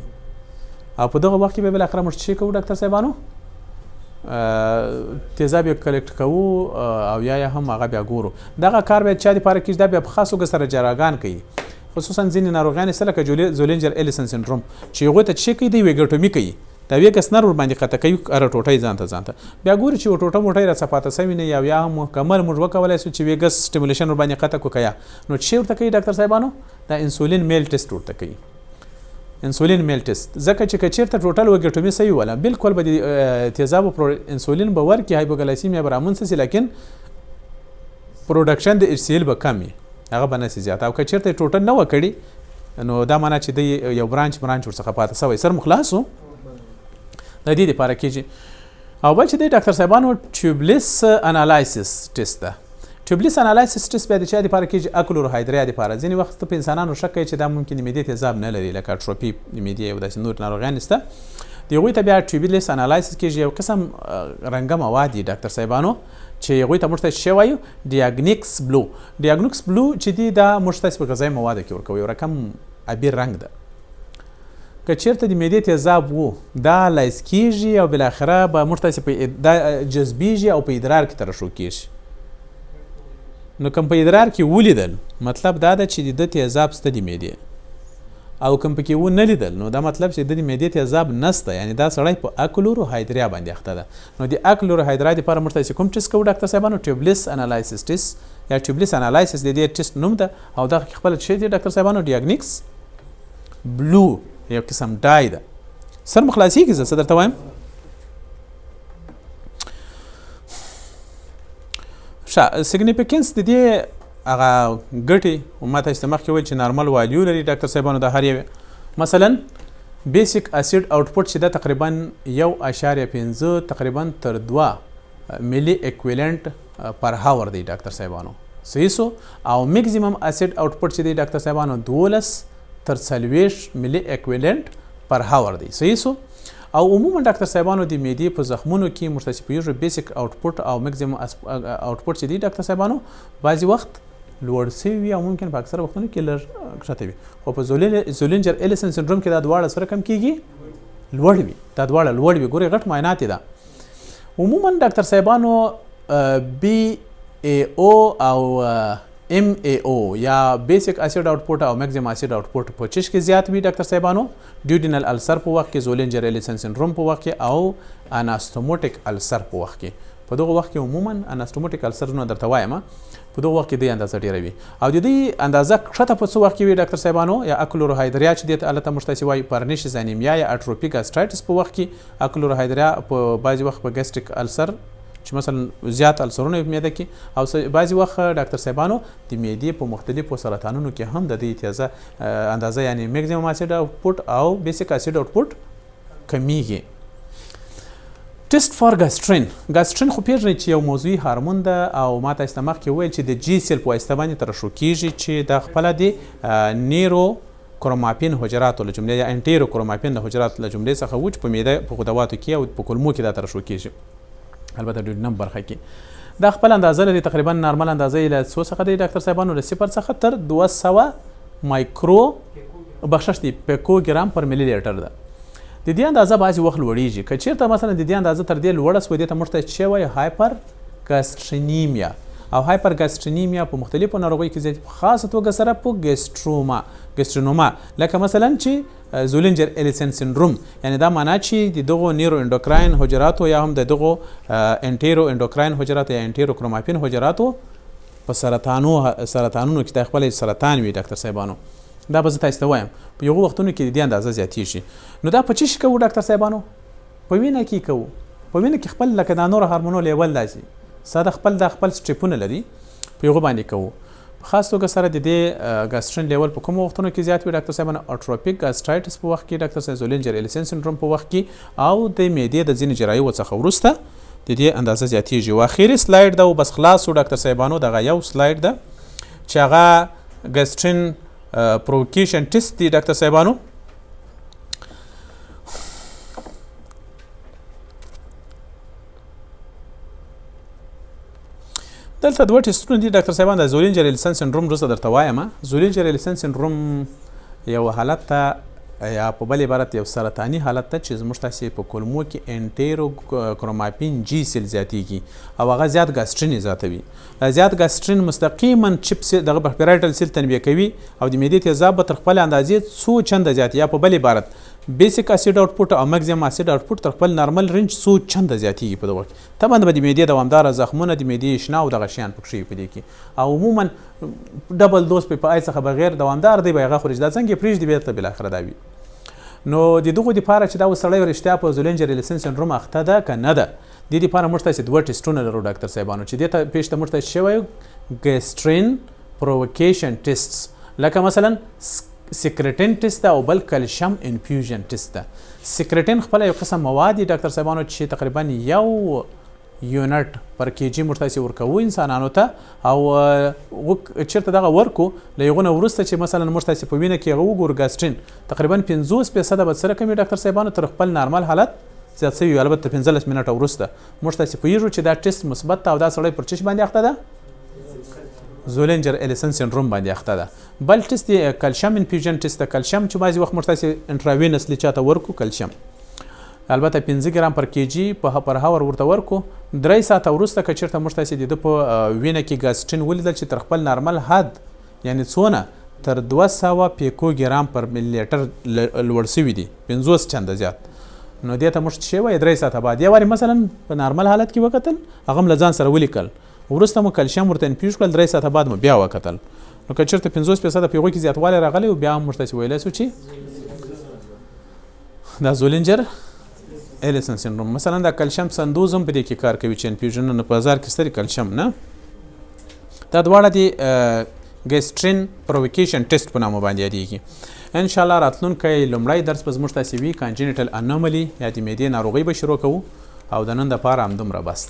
او په دغه وخت کې به بل اخره موږ څه کوو ډاکټر صاحبانو تیزاب یې کلیکټ کوو او یا هم هغه بیا ګورو. دغه کار باید چا دپاره کېږي دا بیا په خاص توګه سره جراګان کوي خصوصا ځینې ناروغیانې سته لکه زولینجر الیسن سنډروم چې هغوی ته څه کوي دی ویګټومي کوي دا ویګس نر ورباندې قطع کوي هره ټوټه یې ځانته بیا ګوري چې یو ټوټه موټه یې راڅپاته سوي نه یا هم مکمل موږ وکولی سو چې ویګس سټیمولیشن ورباندې قطع کړو که یا نو څه ورته کوي ډاکټر صاحبانو دا انسولین میل ټیسټ ورته کوي. انسولین میل ټیسټ ځکه چې که چېرته ټوټل ویګټومي سوي وله بالکل به د تیزابو انسولین به ورکړي هایپوګلیسیمیا به رامنځته سي لیکن پروډکشن د ایچ سی ایل به کم وي هغه به نه سي زیات او که چېرته یې ټوټل نه وه کړي نو دا معنا چې دی یو برانچ ورڅخه پاته سوی سر مو خلاص و د دې دپاره کېږي. او بل چې دی ډاکټر صاحبانو ټیوبلیس انالایسس ټیسټ ده. ټیوبلیس انالایسس ټیسټ بیا د چا دپاره کېږي اکلوروهایدریا دپاره. ځینې وخت په انسانانو شک کوي چې دا ممکن د معدې تیزاب نه لري لکه اټروپي د معدې او داسې نور ناروغیانې شته د هغوی ته بیا ټیوبلیس انالایسس کېږي. یو قسم رنګه مواد دي ډاکټر صاحبانو چې هغوی ته موږ ته څه وایو ډیاګنیکس بلو. ډیاګنیکس بلو چې دی دا موږ ته په غذایي موادو کې ورکوي یو رقم ابي رنګ ده. که چېرته د معدې تیزاب و دا لایس کېږي او بالاخره به موږ ته دا جذبیږي او په ادرار کې ترشح کېږي. نو کوم په ادرار کې ولیدل مطلب دا ده چې د ده تیزاب شته د معدې او کوم پکې ونه لیدل نو دا مطلب چې د معدې تیزاب نشته یعنی دا سړی په اکلوروهایدریا باندې اخته ده. نو د اکلوروهایدریا دپاره موږ ته کوم ټیسټ کوو ډاکټر صاحبانو ټیوبلیس انالایسس ټیسټ یا ټیوبلیس انالایسس د دې ټیسټ نوم ده او دغه کې خپله څه دی ډاکټر صاحبانو ډیاګنیکس بلو یو قسم ډای ده. سر مو خلاصېږي زه څه درته وایم ښه سیګنیفیکنس د دې هغه ګټې ما تاسو ته مخکې ویل چې نارمل والیو لري ډاکټر صاحبانو د هر یوې مثلا بیسیک اسید آوټپوټ چې ده تقریبا 1.5 تقریبا تر 2 ملي اکویلنټ پر هاور دی ډاکټر صاحبانو صحیح سو او میکزیمم اسید آوټپوټ چې دی ډاکټر صاحبانو 12 تر 40 ملي اکویلنټ پر هاور دی صحیح سو. او عموما ډاکټر صاحبانو د معدې په زخمونو کې موږ تاسو پوهیږو بیسیک آوټپوټ او میکزیمم آوټپوټ چې دی ډاکټر صاحبانو بعضې وخت لوړ سوي وي او ممکن په اکثره وختونو کې لږ کښته وي خو په زولینجر الیسن سنډروم کې دا دواړه سره کم کېږي لوړ وي دا دواړه لوړ وي ګورئ غټ معاینات ده. عموما ډاکټر صاحبانو بي ای او او ام ای او یا بیسیک اسید آوټپوټ او میکزیمم اسید آوټپوټ په چش کې زیات وي ډاکټر صاحبانو ډیوډینل السر په وخت کې زولینجر الیسن سنډروم په وخت کې او اناستوموټیک السر په وخت کې. په دغه وخت کې عموما اناستوموټیک السر نو درته وایم په دغه وخت کې د اندازه ډیره وي او د دې اندازه کښته په څه وخت کې وي ډاکټر صاحبانو یا اکلوروهایدریا چې دې ته هلته موږ تاسې وایو پرنیشس انیمیا یا اټروپیک اسټرایټس په وخت کې اکلوروهایدریا په بعضې وخت په ګیسټریک السر چې مثلا زیات السرونه په معده کې او بعضې وخت ډاکټر صاحبانو د معدې په مختلفو سرطانونو کې هم د دې تیزه اندازه یعنی میکزیمم اسید آوټپوټ او بیسیک اسید آوټپوټ کمیږي. ټیسټ فار ګاسټرین خو پیژنئ چې یو موضوعي هارمون ده او ما تاسو ته مخکې وویل چې د جي سیل په واسطه باندې ترشح کېږي چې دا خپله د نیرو کروماپین حجراتو له جملې یا انټیرو کروماپین د حجراتو له جملې څخه و چې په معده په غدواتو کې او په کولمو کې دا ترشح کېږي البته ډیورنم برخه کې دا خپل اندازه لري تقریبا نارمل اندازه یې له څو څخه دی ډاکټر صاحبانو له 0 څخه تر 200 مایکرو بخشش دی پیکوګرام پر ملي لیټر ده. د دې اندازه بعضې وخت لوړېږي که چېرته مثلا د دې اندازه تر دې لوړه سوه دې ته موږ ته څه وایي هایپر ګاسټرینیمیا او هایپرګاسټرینیمیا په مختلفو ناروغیو کې زیات خاصه توګه سره په ګیسټرینوما لکه مثلا چې زولینجر الیسن سندروم یعنی دا معنا چې د دغو نیورو انډوکراین حجراتو یا هم د دغو انټیرو انډوکراین حجراتو یا انټیرو کروماپین حجراتو په سرطانونو کې د خپل سرطان وي ډاکټر صاحبانو دا به زه تاسو ته وایم په یو وختونو کې د دې اندازه زیاتېږي نو دا په څه شي کوو ډاکټر صاحبانو په وینه کې کوو په وینه کې خپل لکه د نور هارمونو لیول داسې ساده خپل سټیپونه لري په هغو باندې کوو خاص توګه سره د دې ګاسټرین لیول په کومو وختونو کې زیات وي ډاکټر صاحبانو اټروپیک ګاسټرایټس په وخت کې ډاکټر صاحب زولینجر الیسن سندروم په وخت کې او د معدې د ځینې جراحیو څخه وروسته د دې اندازه زیاتېږي او اخري سلایډ ده او بس خلاص ډاکټر صاحبانو دغه یو سلایډ ده چې هغه ګاسټرین پرووکیشن ټیسټ دی ډاکټر صاحبانو دلته دوه ټیسټونه دي ډاکټر صاحبان د زولینجر الیسن سندروم وروسته درته وایم زولینجر الیسن سندروم یو حالت ته یا په بل عبارت یو سرطاني حالت ته چې زموږ تاسې په کولمو کې انټیرو کروماپین جی سیل زیاتېږي او هغه زیات ګاسټرین اضافوي زیات ګاسټرین مستقیما چپس دغه پیرایټل سیل تنبیه کوي او د معدې تیزاب به تر خپل اندازې څو چنده زیات یا په بل عبارت بیسیک اسید اوټپوټ او مګزیم اسید اوټپوټ تر خپل نارمل رینج څو چنده زیاتېږي په دغه وخت طبعا به د معدې دوامداره زخمونه د معدې شنا او دغه شیان پکښې په دې کې او عموما ډبل دوز په آی څخه بغیر دوامدار دی به هغه خوري دا څنګه پرېږدي بیا ته بالاخره دا وي نو د دغو دپاره چې دا اوس سړی رښتیا په زولینجر الیسن سندروم اخته ده که نه ده دې دپاره موږ تاسې دوه ټیسټونه لرو ډاکټر صاحبانو چې دې ته پیش ته موږ ته شوی ګیسټرین پرووکیشن ټیسټس لکه مثلا سیکریټین ټیسټ ده او بل کلشیم انفیوژن ټیسټ ده سیکریټین خپله یو قسم مواد دي ډاکټر صاحبانو چې تقریبا یو یونټ پر کیجي موږ تاسې ورکوو انسانانو ته او چېرته دغه ورکو له هغو نه وروسته چې مثلا موږ تاسې په وینه کې هغه وګورو ګاسټرین تقریبا 50% به سره کمي ډاکټر صاحبانو تر خپل نارمل حالت زیات شوي البته 15 منټه وروسته موږ تاسې پوهېږو چې دا ټیسټ مثبت ده او دا سړی پر چش باندې اخته ده زولینجر الیسن سندروم باندې اخته ده بل ټیسټ دی کلشیم انفیوژن ټیسټ ده کلشیم چې بعضې وخت موږ تاسې انټراوینسلی چاته ورکو کلشیم البته 5 ګرام پر کیجي پر هاور ورته ورکو 3 ساعته وروسته که چېرته موږ تاسې د ده په وینه کې ګاسټرین ولیدل چې تر خپل نارمل حد یعنی څونه تر 200 پیکو ګرام پر ملي لیټر لوړ سوي دي 50 چنده زیات نو دې ته موږ څه وایي 3 ساعته بعد یا وارې مثلا په نارمل حالت کې وکتل هغه هم له ځان سره ولیکل وروسته مو کلشیم ورته انفیوژ کړل 3 ساعته بعد مو بیا وکتل نو که چېرته 50% په هغوی کې زیاتوالی راغلی او بیا هم موږ تاسې ویلی سو چې دا زولینجر الیسن سندروم مثلا دا کلشیم سندوز هم په دې کې کار کوي چې انفیوژنونه په بازار کې سترې کلشیم نه دا دواړه د ګیسټرین پرووکیشن ټیسټ په نامه باندې یادېږي انشاءالله راتلونکی لومړی درس به زموږ تاسې وي کانجینیټل انوملي یا د معدې ناروغۍ به شروع کوو او د نن دپاره همدومره بس